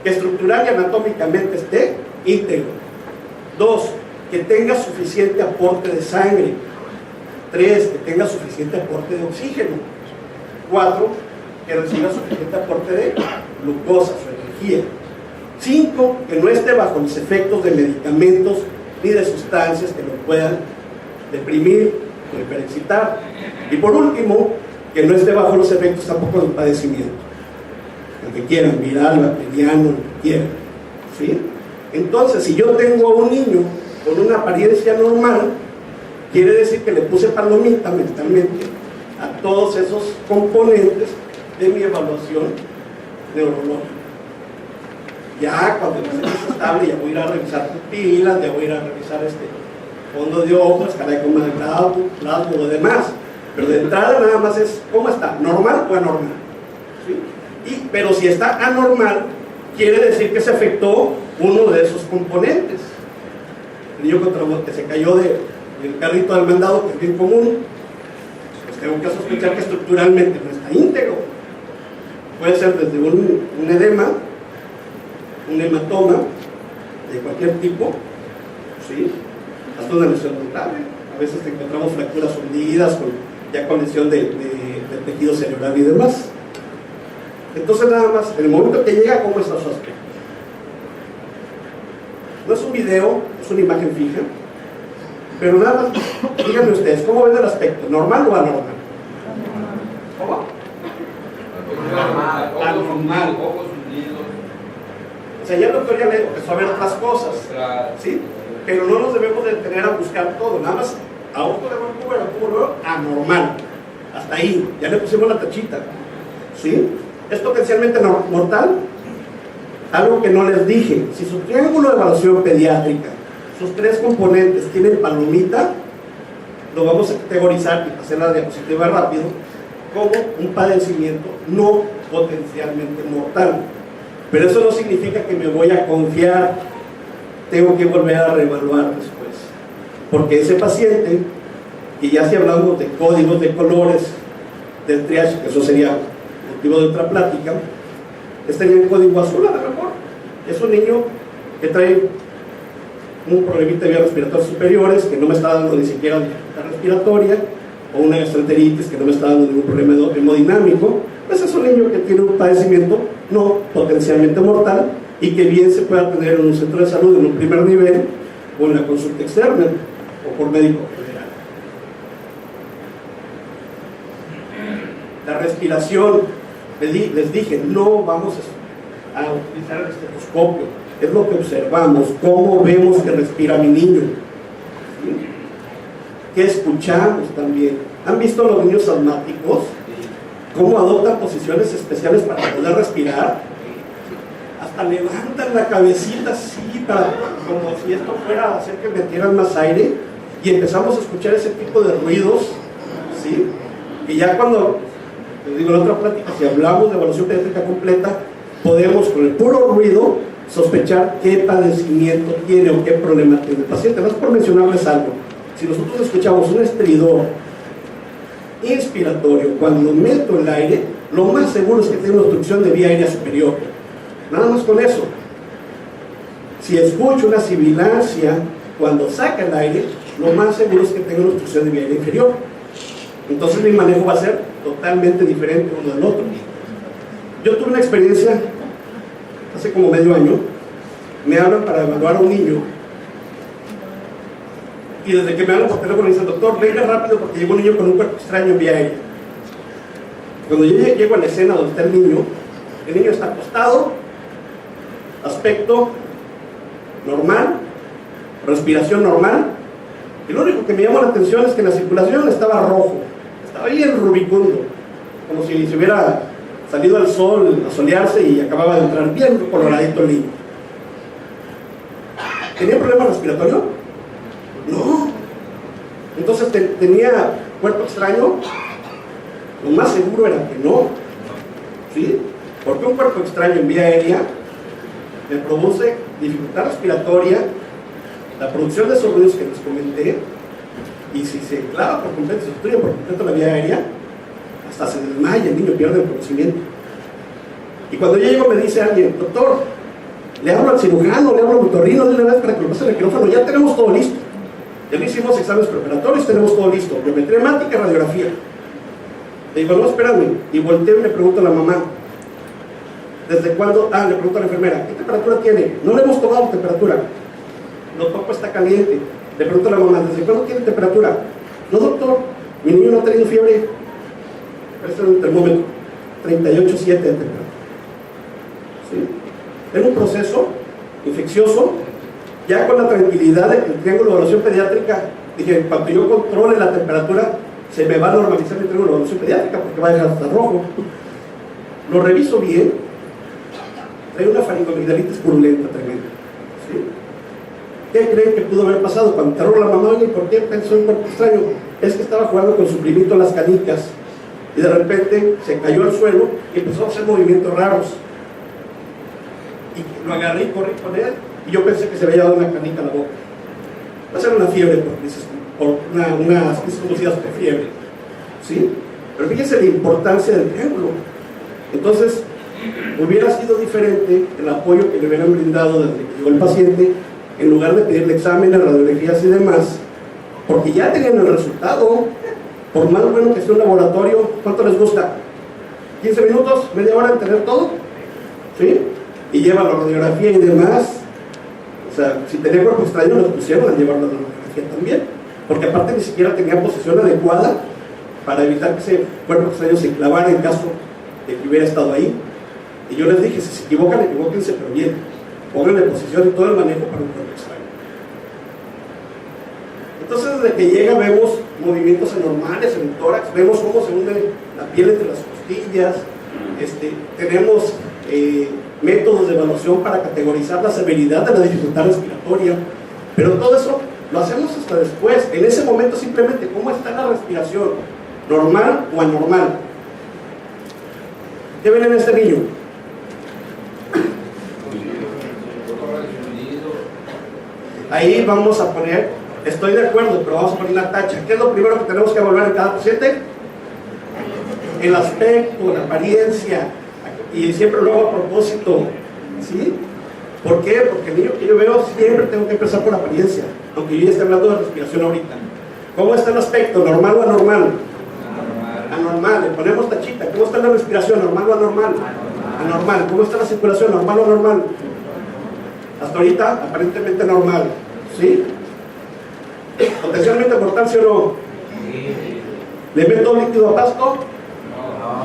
que estructural y anatómicamente esté íntegro. 2, que tenga suficiente aporte de sangre. 3, que tenga suficiente aporte de oxígeno. 4, que reciba suficiente aporte de glucosa, su energía. 5, que no esté bajo los efectos de medicamentos ni de sustancias que lo puedan deprimir o hiperexcitar. Y por último, que no esté bajo los efectos tampoco del padecimiento. El que quieran, viral, bacteriano, el que quieran. ¿Sí? Entonces, si yo tengo a un niño con una apariencia normal, quiere decir que le puse palomita mentalmente a todos esos componentes de mi evaluación neurológica. Ya cuando el paciente está estable, ya voy a ir a revisar pupilas, ya voy a ir a revisar fondo de ojos, cara de coma de plasma o demás. Pero de entrada nada más es cómo está, normal o anormal. ¿Sí? Pero si está anormal, quiere decir que se afectó uno de esos componentes. El niño que se cayó del carrito del mandado, que es bien común, pues tengo que sospechar que estructuralmente no está íntegro. Puede ser desde un edema, un hematoma de cualquier tipo, ¿sí? Hasta una lesión notable. A veces encontramos fracturas hundidas con lesión del tejido cerebral y demás. Entonces nada más, en el momento que llega, ¿cómo está su aspecto? No es un video, es una imagen fija, pero nada más, díganme ustedes, ¿cómo ven el aspecto? ¿Normal o anormal? ¿Cómo? Anormal. O sea, ya el doctor ya le empezó a ver otras cosas, ¿sí? Pero no nos debemos detener a buscar todo, nada más a ojo de buen cubero, ¿cómo lo veo? Anormal. Hasta ahí, ya le pusimos la tachita, ¿sí? ¿Es potencialmente mortal? Algo que no les dije, si su triángulo de evaluación pediátrica, sus 3 componentes tienen palomita, lo vamos a categorizar y pasar la diapositiva rápido como un padecimiento no potencialmente mortal. Pero eso no significa que me voy a confiar, tengo que volver a reevaluar después, porque ese paciente, y ya si hablamos de códigos de colores del triage, que eso sería motivo de otra plática, estaría en código azul a lo mejor. Es un niño que trae un problemita de vías respiratorias superiores, que no me está dando ni siquiera dificultad respiratoria, o una gastroenteritis que no me está dando ningún problema hemodinámico. Pues es un niño que tiene un padecimiento no potencialmente mortal y que bien se puede atender en un centro de salud en un primer nivel o en la consulta externa o por médico general. La respiración, les dije, no vamos a utilizar el estetoscopio, es lo que observamos, cómo vemos que respira mi niño, ¿sí? ¿Qué escuchamos también? ¿Han visto a los niños asmáticos cómo adoptan posiciones especiales para poder respirar? Hasta levantan la cabecita así, como si esto fuera a hacer que metieran más aire, y empezamos a escuchar ese tipo de ruidos, ¿sí? Y ya cuando, les digo en otra plática, si hablamos de evaluación pediátrica completa, podemos con el puro ruido sospechar qué padecimiento tiene o qué problema tiene el paciente. No es por mencionarles algo. Si nosotros escuchamos un estridor inspiratorio cuando meto el aire, lo más seguro es que tiene una obstrucción de vía aérea superior. Nada más con eso. Si escucho una sibilancia cuando saca el aire, lo más seguro es que tenga una obstrucción de vía aérea inferior. Entonces mi manejo va a ser totalmente diferente uno del otro. Yo tuve una experiencia hace como medio año. Me hablan para evaluar a un niño, y desde que me hablan por teléfono me dicen: doctor, venga rápido porque llegó un niño con un cuerpo extraño en vía aérea. Cuando yo llego a la escena donde está el niño está acostado, aspecto normal, respiración normal, y lo único que me llamó la atención es que la circulación estaba rojo, estaba bien rubicundo, como si se hubiera salido al sol a solearse y acababa de entrar bien coloradito el niño. ¿Tenía problema respiratorio? No. Entonces tenía cuerpo extraño. Lo más seguro era que no, ¿sí? Porque un cuerpo extraño en vía aérea me produce dificultad respiratoria, la producción de esos ruidos que les comenté, y si se clava por completo, se obstruye por completo la vía aérea, hasta se desmaya, el niño pierde el conocimiento. Y cuando yo llego me dice alguien: doctor, le hablo al cirujano, le hablo al otorrino de una vez para que lo pase el quirófano, ya tenemos todo listo. Ya le hicimos exámenes preparatorios, tenemos todo listo, biometría hemática, radiografía. Le digo: no, espérame. Y volteo y le pregunto a la mamá: ¿desde cuándo? Le pregunto a la enfermera: ¿qué temperatura tiene? No le hemos tomado temperatura. No, papá, está caliente. Le pregunto a la mamá: ¿desde cuándo tiene temperatura? No, doctor, mi niño no ha tenido fiebre. Este es un termómetro, 38.7 de temperatura. ¿Sí? Es un proceso infeccioso. Ya con la tranquilidad del triángulo de evaluación pediátrica, dije: en cuanto yo controle la temperatura, se me va a normalizar mi triángulo de evaluación pediátrica porque va a dejar hasta rojo. Lo reviso bien, trae una faringoamigdalitis purulenta tremenda. ¿Sí? ¿Qué creen que pudo haber pasado? Cuando entró la mamá: oye, ¿por qué pensó en cuerpo extraño? Es que estaba jugando con su primito en las canicas y de repente se cayó al suelo y empezó a hacer movimientos raros. Y lo agarré y corrí con él. Y yo pensé que se había llevado una canica a la boca. Va a ser una fiebre, por unas crisis conocidas por fiebre, ¿sí? Pero fíjense la importancia del triángulo. Entonces, hubiera sido diferente el apoyo que le hubieran brindado desde que llegó el paciente, en lugar de pedirle exámenes, radiografías y demás, porque ya tenían el resultado. Por más bueno que sea un laboratorio, ¿cuánto les gusta? ¿15 minutos? ¿Media hora en tener todo? ¿Sí? Y lleva la radiografía y demás. O sea, si tenía cuerpo extraño, nos pusieron a llevar la radiografía también, porque aparte ni siquiera tenía posición adecuada para evitar que ese cuerpo extraño se clavara en caso de que hubiera estado ahí. Y yo les dije: si se equivocan, equivóquense, pero bien, pónganle posición y todo el manejo para un cuerpo extraño. Entonces, desde que llega vemos movimientos anormales en el tórax, vemos cómo se hunde la piel entre las costillas, tenemos métodos de evaluación para categorizar la severidad de la dificultad respiratoria, pero todo eso lo hacemos hasta después. En ese momento simplemente, ¿cómo está la respiración? ¿Normal o anormal? ¿Qué ven en este niño? Ahí vamos a poner, estoy de acuerdo, pero vamos a poner una tacha. ¿Qué es lo primero que tenemos que evaluar en cada paciente? El aspecto, la apariencia, y siempre lo hago a propósito, ¿sí? ¿Por qué? Porque el niño que yo veo siempre tengo que empezar por la apariencia, aunque yo ya esté hablando de respiración ahorita. ¿Cómo está el aspecto? ¿Normal o anormal? Anormal, le ponemos tachita. ¿Cómo está la respiración? ¿Normal o anormal? Anormal. ¿Cómo está la circulación? ¿Normal o anormal? Hasta ahorita, aparentemente normal, ¿sí? ¿Potencialmente mortal, sí o no? ¿Le meto líquido a pasto?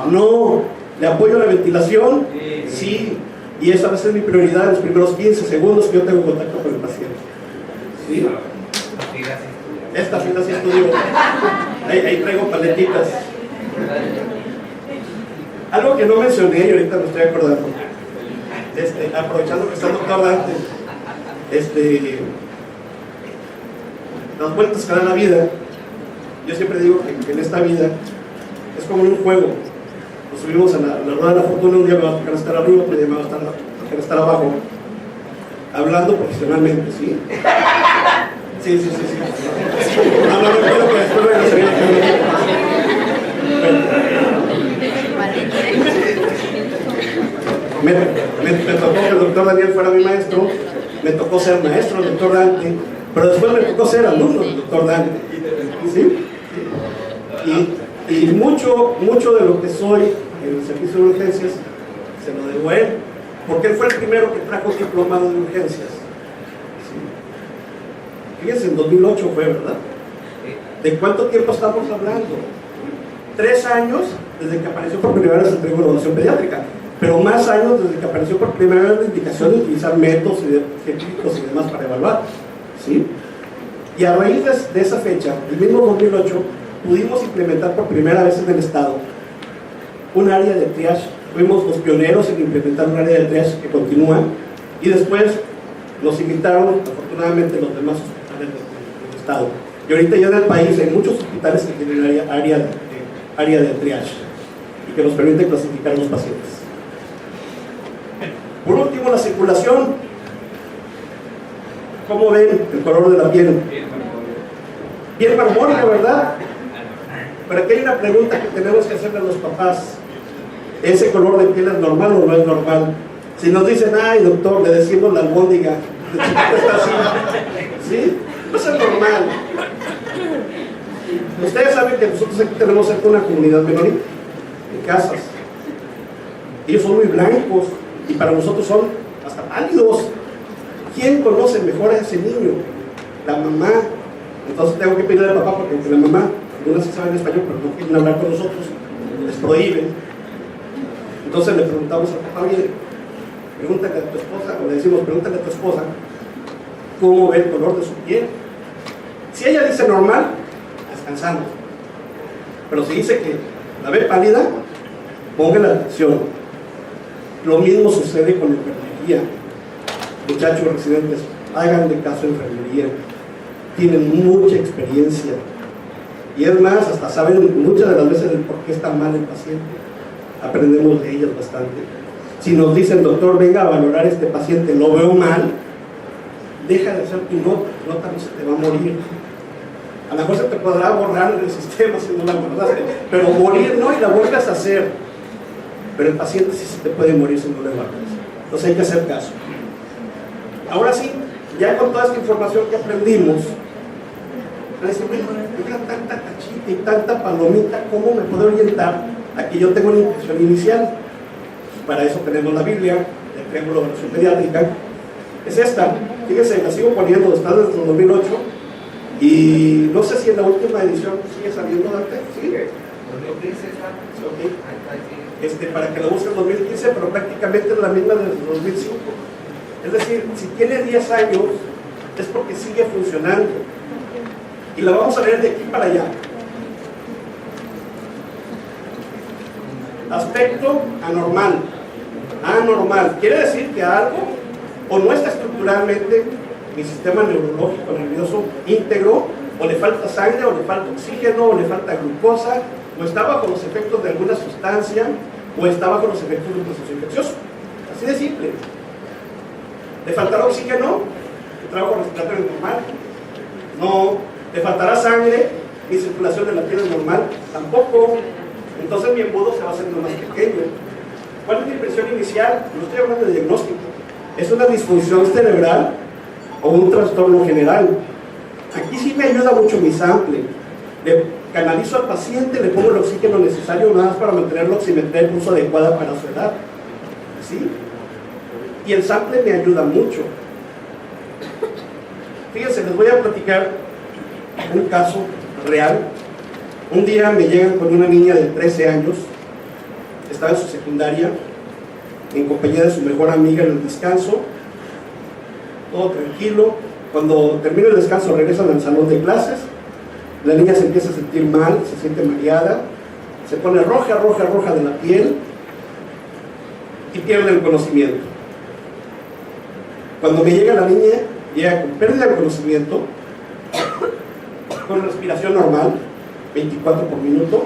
No. ¿Le apoyo la ventilación? Sí. Y esa va a ser mi prioridad en los primeros 15 segundos que yo tengo contacto con el paciente. ¿Sí? Esta fila sí estudio. Ahí traigo paletitas. Algo que no mencioné y ahorita me estoy acordando. Aprovechando que está el doctor Dante, las vueltas que da la vida. Yo siempre digo que en esta vida es como un juego. Nos subimos a la rueda de la fortuna, un día me va a tocar estar arriba, otro día me va a tocar estar abajo, hablando profesionalmente, ¿sí? Sí. No, quiero que después venga a salir me tocó que el doctor Daniel fuera mi maestro, me tocó ser maestro del doctor Dante, pero después me tocó ser alumno del doctor Dante, ¿sí? Y mucho de lo que soy en el servicio de urgencias se lo debo a él, porque él fue el primero que trajo un diplomado de urgencias. ¿Sí? Fíjense, en 2008 fue, ¿verdad? ¿De cuánto tiempo estamos hablando? 3 años desde que apareció por primera vez el Tribunal de Evaluación Pediátrica, pero más años desde que apareció por primera vez la indicación de utilizar métodos científicos y demás para evaluar, ¿sí? Y a raíz de esa fecha, el mismo 2008, pudimos implementar por primera vez en el Estado un área de triage. Fuimos los pioneros en implementar un área de triage que continúa, y después nos invitaron, afortunadamente, los demás hospitales del Estado. Y ahorita ya en el país hay muchos hospitales que tienen área de triage y que nos permite clasificar a los pacientes. Por último, la circulación. ¿Cómo ven el color de la piel? Piel marmónica, ¿verdad? Pero aquí hay una pregunta que tenemos que hacerle a los papás. ¿Ese color de piel es normal o no es normal? Si nos dicen, ay doctor, le decimos la albóndiga, está así, ¿sí? No es normal. Ustedes saben que nosotros aquí tenemos cerca una comunidad menonita, en casas. Ellos son muy blancos y para nosotros son hasta pálidos. ¿Quién conoce mejor a ese niño? La mamá. Entonces tengo que pedirle al papá, porque aunque la mamá, algunas sí saben español, pero no quieren hablar con nosotros, les prohíben. Entonces le preguntamos al papá, oye, pregúntale a tu esposa, o le decimos, pregúntale a tu esposa cómo ve el color de su piel. Si ella dice normal, descansamos. Pero si dice que la ve pálida, pongan la atención. Lo mismo sucede con la enfermería. Muchachos residentes, háganle caso a enfermería. Tienen mucha experiencia. Y es más, hasta saben muchas de las veces el por qué está mal el paciente. Aprendemos de ellas bastante. Si nos dicen, doctor, venga a valorar este paciente, lo veo mal, deja de hacer tu nota no se te va a morir. A lo mejor se te podrá borrar en el sistema si no la guardaste, pero morir no, y la vuelves a hacer. Pero el paciente sí se te puede morir si no le guardas. Entonces hay que hacer caso. Ahora sí, ya con toda esta información que aprendimos, me dicen, oiga, tanta cachita y tanta palomita, ¿cómo me puedo orientar a que yo tenga una impresión inicial? Para eso tenemos la Biblia, el Triángulo de Evaluación Pediátrica. Es esta, fíjense, la sigo poniendo, está desde el 2008, y no sé si en la última edición sigue saliendo, Dante. ¿Sigue? 2015 está. Okay. Para que la busquen en 2015, pero prácticamente es la misma desde 2005. Es decir, si tiene 10 años, es porque sigue funcionando. Y la vamos a leer de aquí para allá. Aspecto anormal. anormal. Quiere decir que algo o no está estructuralmente mi sistema neurológico nervioso íntegro, o le falta sangre, o le falta oxígeno, o le falta glucosa, o está bajo los efectos de alguna sustancia, o está bajo los efectos de un proceso infeccioso. Así de simple. ¿Le faltará oxígeno? ¿El trabajo respiratorio es normal? No. ¿Le faltará sangre? ¿Mi circulación de la piel es normal? Tampoco. Entonces mi embudo se va haciendo más pequeño. ¿Cuál es la impresión inicial? No estoy hablando de diagnóstico. ¿Es una disfunción cerebral o un trastorno general? Aquí sí me ayuda mucho mi sample. Le canalizo al paciente, le pongo el oxígeno necesario nada más para mantener la oximetría de pulso adecuada para su edad. ¿Sí? Y el sample me ayuda mucho. Fíjense, les voy a platicar un caso real. Un día me llegan con una niña de 13 años, estaba en su secundaria, en compañía de su mejor amiga en el descanso, todo tranquilo. Cuando termina el descanso regresan al salón de clases, la niña se empieza a sentir mal, se siente mareada, se pone roja de la piel y pierde el conocimiento. Cuando me llega la niña, llega con pérdida de conocimiento, con respiración normal, 24 por minuto,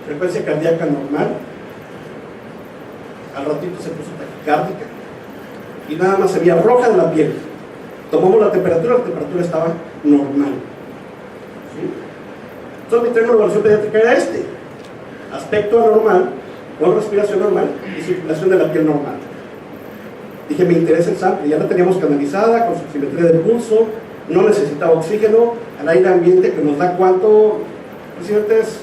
frecuencia cardíaca normal, al ratito se puso taquicárdica y nada más se veía roja de la piel. Tomamos la temperatura estaba normal. ¿Sí? Entonces mi término de evaluación pediátrica era este: aspecto anormal, con respiración normal y circulación de la piel normal. Dije, me interesa el sample, ya la teníamos canalizada con su oximetría de pulso, no necesitaba oxígeno, al aire ambiente que nos da cuánto, presidentes,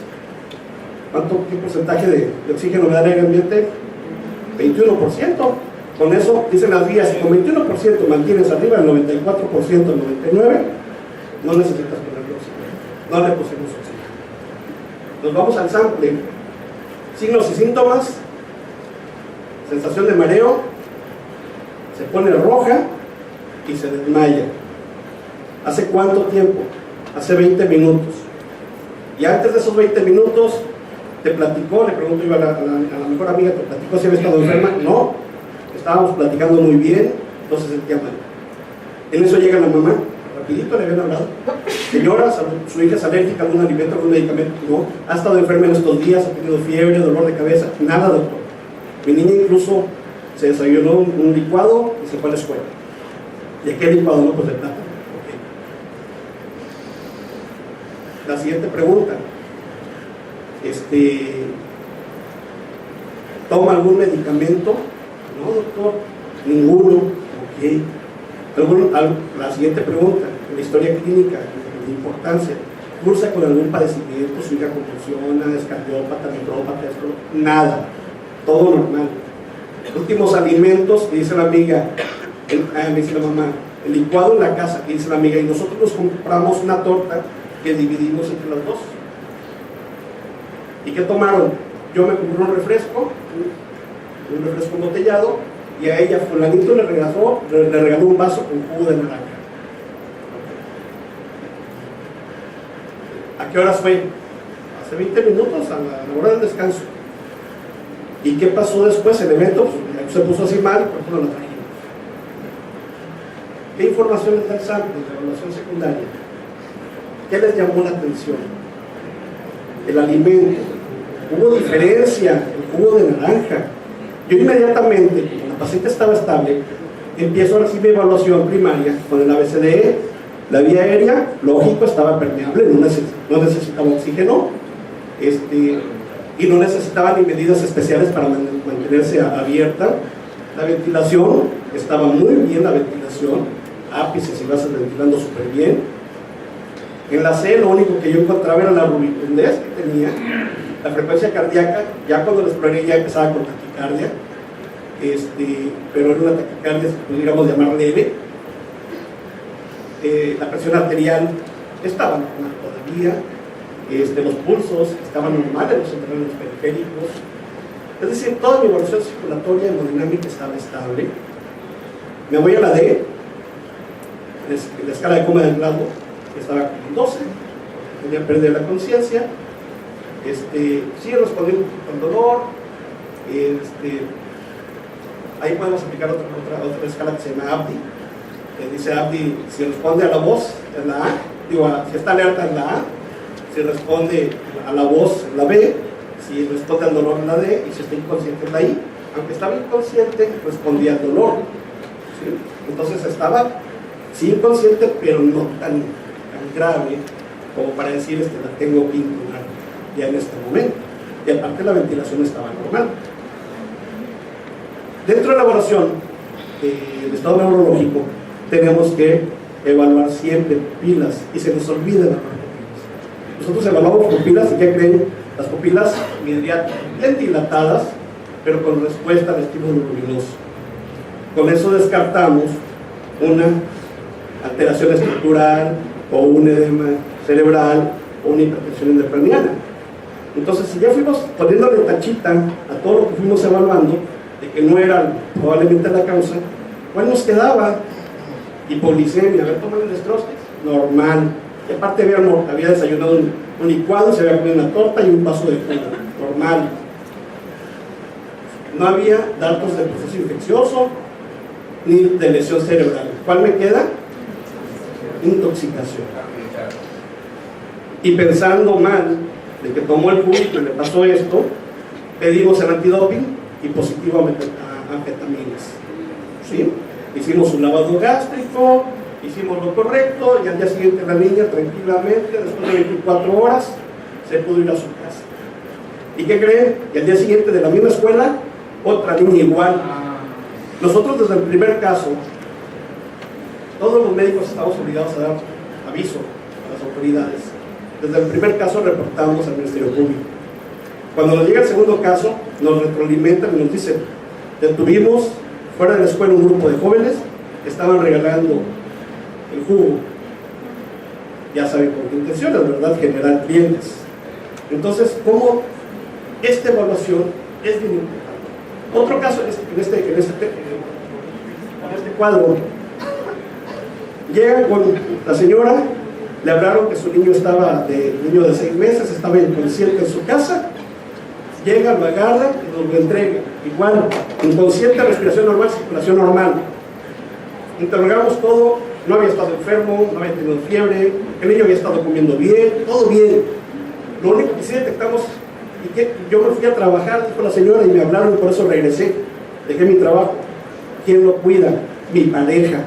¿qué porcentaje de oxígeno me da el aire ambiente? 21%. Con eso, dicen las guías, si con 21% mantienes arriba del 94%, el 99%, no necesitas ponerle oxígeno. No le pusimos oxígeno. Nos vamos al sample. Signos y síntomas: sensación de mareo, se pone roja y se desmaya. ¿Hace cuánto tiempo? Hace 20 minutos. Y antes de esos 20 minutos, ¿te platicó? Le pregunto yo a la mejor amiga, ¿te platicó si había estado enferma? No, estábamos platicando muy bien, no se sentía mal. En eso llega la mamá, rapidito le habían hablado. Señora, su hija es alérgica a algún alimento, algún medicamento. No, ha estado enferma en estos días, ha tenido fiebre, dolor de cabeza. Nada, doctor. Mi niña incluso se desayunó un licuado y se fue a la escuela. ¿Y a qué licuado? No, pues de plátano. La siguiente pregunta: ¿toma algún medicamento? No, doctor, ninguno. Ok. La siguiente pregunta: la historia clínica de importancia. ¿Cursa con algún padecimiento? ¿Su hija convulsiona? ¿Es cardiópata, nefrópata? Nada, todo normal. Últimos alimentos, que dice la amiga, me dice la mamá, el licuado en la casa, que dice la amiga, y nosotros nos compramos una torta que dividimos entre las dos. ¿Y qué tomaron? Yo me compré un refresco embotellado, y a ella fulanito le regaló un vaso con jugo de naranja. ¿A qué horas fue? Hace 20 minutos, a la hora del descanso. ¿Y qué pasó después? El evento pues, se puso así mal, por eso lo trajimos. ¿Qué información les da el sample de evaluación secundaria? ¿Qué les llamó la atención? El alimento. Hubo diferencia, el jugo de naranja. Yo inmediatamente, como la paciente estaba estable, empiezo a recibir evaluación primaria con el ABCDE. La vía aérea, lógico, estaba permeable, no necesitaba oxígeno, y no necesitaba ni medidas especiales para mantenerse abierta. La ventilación, estaba muy bien la ventilación, ápices y bases ventilando súper bien. En la C, lo único que yo encontraba era la rubicundez que tenía. La frecuencia cardíaca, ya cuando la exploré, ya empezaba con taquicardia, pero era una taquicardia, podríamos llamar leve. La presión arterial estaba normal todavía, los pulsos estaban normales, los entrenos periféricos. Es decir, toda mi evolución circulatoria hemodinámica estaba estable. Me voy a la D, la escala de coma del Glasgow, que estaba con 12, tenía pérdida de la conciencia. Sigue respondiendo con dolor, Ahí podemos aplicar otra escala que se llama ABDI. Dice ABDI, si responde a la voz, es la A. Si está alerta, es la A. Si responde a la voz, es la B. Si responde al dolor, es la D. Y si está inconsciente, es la I. Aunque estaba inconsciente, respondía al dolor. ¿Sí? Entonces estaba, sí, inconsciente, pero no tan grave como para decir, la tengo que intubar ya en este momento. Y aparte la ventilación estaba normal. Dentro de la evaluación del estado neurológico, tenemos que evaluar siempre pupilas y se nos olvida evaluar pupilas. Nosotros evaluamos pupilas y ¿qué creen? Las pupilas bien dilatadas, pero con respuesta al estímulo luminoso. Con eso descartamos una alteración estructural o un edema cerebral o una hipertensión intracraniana. Entonces, si ya fuimos poniéndole tachita a todo lo que fuimos evaluando, de que no era probablemente la causa, ¿cuál nos quedaba? Hipoglicemia. A ver, toman el estrostes, normal. Y aparte había desayunado un licuado, se había comido una torta y un vaso de jugo, normal. No había datos de proceso infeccioso ni de lesión cerebral. ¿Cuál me queda? Intoxicación. Y pensando mal de que tomó el juguito y le pasó esto, pedimos el antidoping y positivo a anfetaminas. ¿Sí? Hicimos un lavado gástrico, hicimos lo correcto y al día siguiente la niña tranquilamente, después de 24 horas, se pudo ir a su casa. ¿Y qué creen? Y al día siguiente de la misma escuela, otra niña igual. Nosotros desde el primer caso, todos los médicos estamos obligados a dar aviso a las autoridades. Desde el primer caso reportamos al Ministerio Público. Cuando nos llega el segundo caso, nos retroalimentan y nos dicen, detuvimos fuera de la escuela un grupo de jóvenes que estaban regalando el jugo. Ya saben con qué intenciones, ¿verdad? Generar clientes. Entonces, ¿cómo esta evaluación es bien importante? Otro caso en este cuadro, llega con la señora, le hablaron que su niño niño de 6 meses, estaba inconsciente en su casa. Llega, lo agarra y nos lo entrega. Igual, inconsciente, respiración normal, circulación normal. Interrogamos todo, no había estado enfermo, no había tenido fiebre, el niño había estado comiendo bien, todo bien. Lo único que sí detectamos, y que yo me fui a trabajar, dijo la señora, y me hablaron y por eso regresé. Dejé mi trabajo. ¿Quién lo cuida? Mi pareja.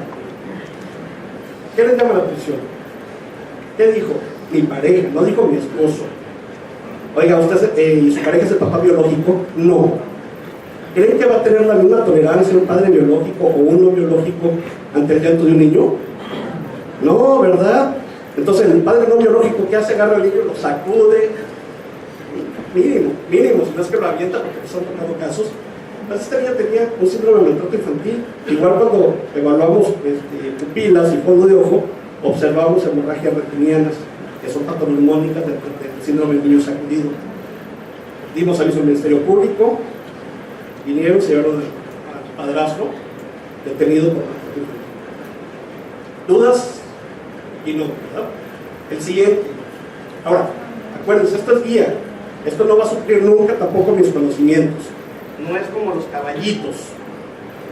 ¿Qué les llama la atención? ¿Qué dijo? Mi pareja, no dijo mi esposo. Oiga, ¿usted y su pareja es el papá biológico? No. ¿Creen que va a tener la misma tolerancia un padre biológico o un no biológico ante el llanto de un niño? No, ¿verdad? Entonces el padre no biológico, ¿qué hace? Agarra al niño, lo sacude, mínimo, si no es que lo avienta, porque nos han tocado casos. Entonces esta niña tenía un síndrome de maltrato infantil. Igual cuando evaluamos pupilas y fondo de ojo, observamos hemorragias retinianas, que son patognomónicas del síndrome del niño sacudido. Dimos aviso al Ministerio Público, vinieron, se llevaron al padrastro detenido por maltrato infantil. ¿Dudas? Y no, ¿verdad? El siguiente. Ahora, acuérdense, esto es guía. Esto no va a suplir nunca tampoco mis conocimientos. No es como los caballitos.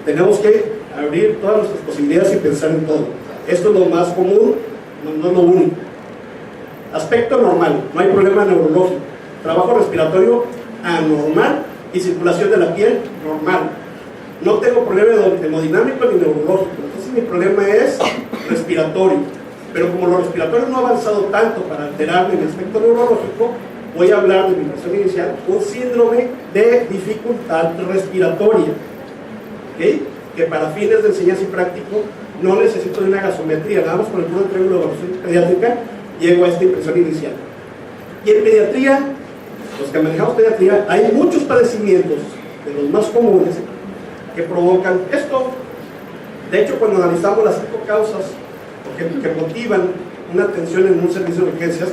Tenemos que abrir todas nuestras posibilidades y pensar en todo. Esto es lo más común, no es lo único. Aspecto normal, no hay problema neurológico. Trabajo respiratorio anormal y circulación de la piel normal. No tengo problema hemodinámico ni neurológico. Entonces mi problema es respiratorio. Pero como lo respiratorio no ha avanzado tanto para alterarme en el aspecto neurológico, voy a hablar de mi versión inicial, un síndrome de dificultad respiratoria, ¿okay? Que para fines de enseñanza y práctico no necesito de una gasometría, nada más con el puro triángulo de evaluación pediátrica llego a esta impresión inicial. Y en pediatría, los que manejamos pediatría, hay muchos padecimientos, de los más comunes, que provocan esto. De hecho, cuando analizamos las 5 causas que motivan una atención en un servicio de urgencias,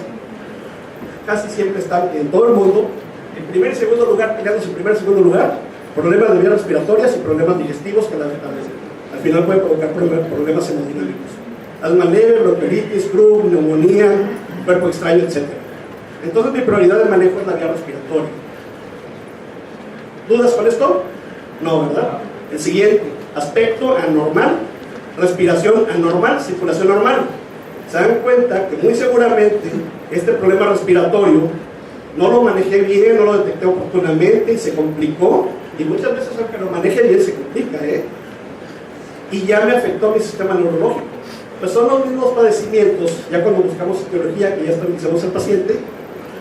casi siempre están en todo el mundo, en primer y segundo lugar, peleándose en primer y segundo lugar, problemas de vías respiratorias y problemas digestivos que al final pueden provocar problemas hemodinámicos. Asma leve, bronquiolitis, croup, neumonía, cuerpo extraño, etc. Entonces mi prioridad de manejo es la vía respiratoria. ¿Dudas con esto? No, ¿verdad? El siguiente, aspecto anormal, respiración anormal, circulación normal. Se dan cuenta que muy seguramente este problema respiratorio no lo manejé bien, no lo detecté oportunamente y se complicó. Y muchas veces aunque lo maneje bien se complica, y ya me afectó mi sistema neurológico. Pues son los mismos padecimientos, ya cuando buscamos etiología, que ya estabilizamos al paciente,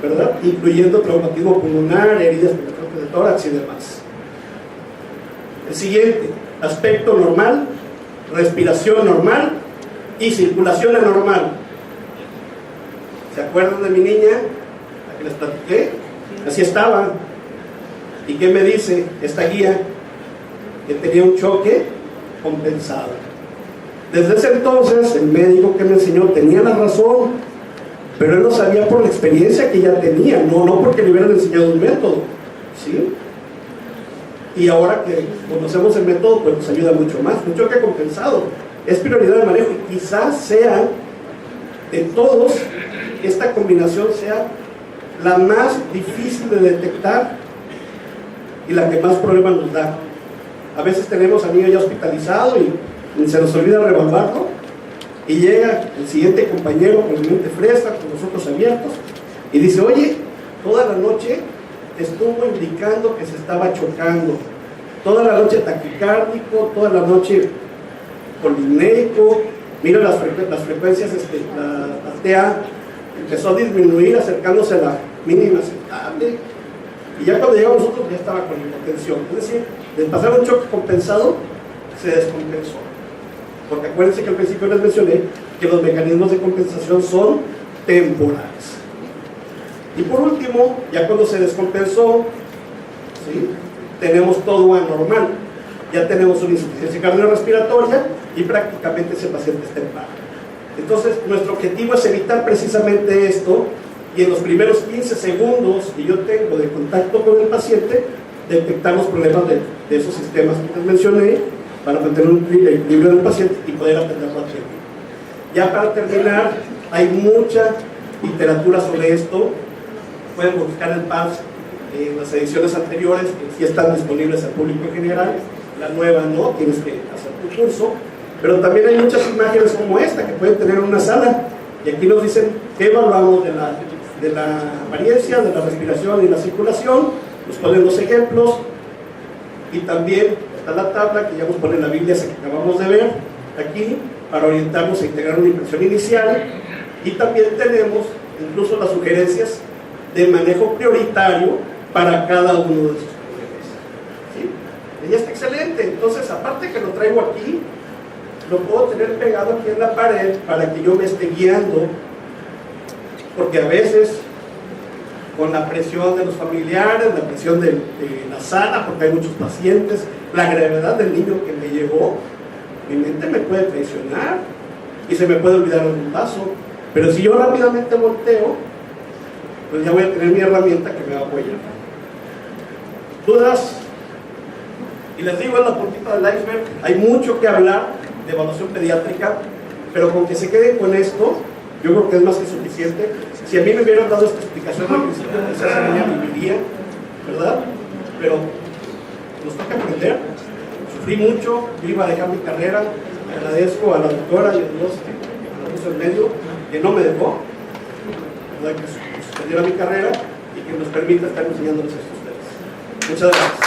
¿verdad? Incluyendo traumatismo pulmonar, heridas penetrantes de tórax y demás. El siguiente, aspecto normal, respiración normal y circulación anormal. ¿Se acuerdan de mi niña, la que les platiqué? Así estaba. ¿Y qué me dice esta guía? Que tenía un choque compensado. Desde ese entonces, el médico que me enseñó tenía la razón, pero él lo sabía por la experiencia que ya tenía, no porque le hubieran enseñado un método, ¿sí? Y ahora que conocemos el método, pues nos ayuda mucho más. Un choque compensado es prioridad de manejo y quizás sea, de todos, esta combinación sea la más difícil de detectar y la que más problemas nos da. A veces tenemos al niño ya hospitalizado y se nos olvida revolverlo y llega el siguiente compañero con la mente fresca, con los ojos abiertos y dice: oye, toda la noche estuvo indicando que se estaba chocando, toda la noche taquicárdico, toda la noche polineico, mira las frecuencias, la TA empezó a disminuir acercándose a la mínima aceptable, y ya cuando llegamos nosotros ya estaba con hipotensión. Es decir, de pasar un choque compensado se descompensó, porque acuérdense que al principio les mencioné que los mecanismos de compensación son temporales. Y por último, ya cuando se descompensó, ¿sí?, tenemos todo anormal. Ya tenemos una insuficiencia cardiorrespiratoria y prácticamente ese paciente está en paro. Entonces, nuestro objetivo es evitar precisamente esto, y en los primeros 15 segundos que yo tengo de contacto con el paciente, detectar los problemas de esos sistemas que les mencioné para mantener un equilibrio del paciente y poder atenderlo a tiempo. Ya para terminar, hay mucha literatura sobre esto. Pueden buscar el PAS en las ediciones anteriores, que sí están disponibles al público en general. La nueva no, tienes que hacer tu curso. Pero también hay muchas imágenes como esta que pueden tener en una sala, y aquí nos dicen qué evaluamos de la apariencia, de la respiración y la circulación. Nos ponen los ejemplos, y también está la tabla que ya nos pone la Biblia, esa que acabamos de ver aquí, para orientarnos a integrar una impresión inicial. Y también tenemos incluso las sugerencias de manejo prioritario para cada uno de esos problemas, ¿sí? Y ya está excelente. Entonces, aparte que lo traigo aquí, lo puedo tener pegado aquí en la pared para que yo me esté guiando, porque a veces con la presión de los familiares, la presión de la sala, porque hay muchos pacientes, la gravedad del niño que me llegó, mi mente me puede traicionar y se me puede olvidar un paso. Pero si yo rápidamente volteo, pues ya voy a tener mi herramienta que me va a apoyar. ¿Dudas? Y les digo, en la puntita del iceberg hay mucho que hablar de evaluación pediátrica, pero con que se queden con esto, yo creo que es más que suficiente. Si a mí me hubieran dado esta explicación al principio, quizás esa niña viviría, ¿verdad? Pero nos toca aprender. Sufrí mucho, yo iba a dejar mi carrera. Agradezco a la doctora y a Dios que me puso en medio, que no me dejó, ¿verdad?, que suspendiera mi carrera y que nos permita estar enseñándoles esto a ustedes. Muchas gracias.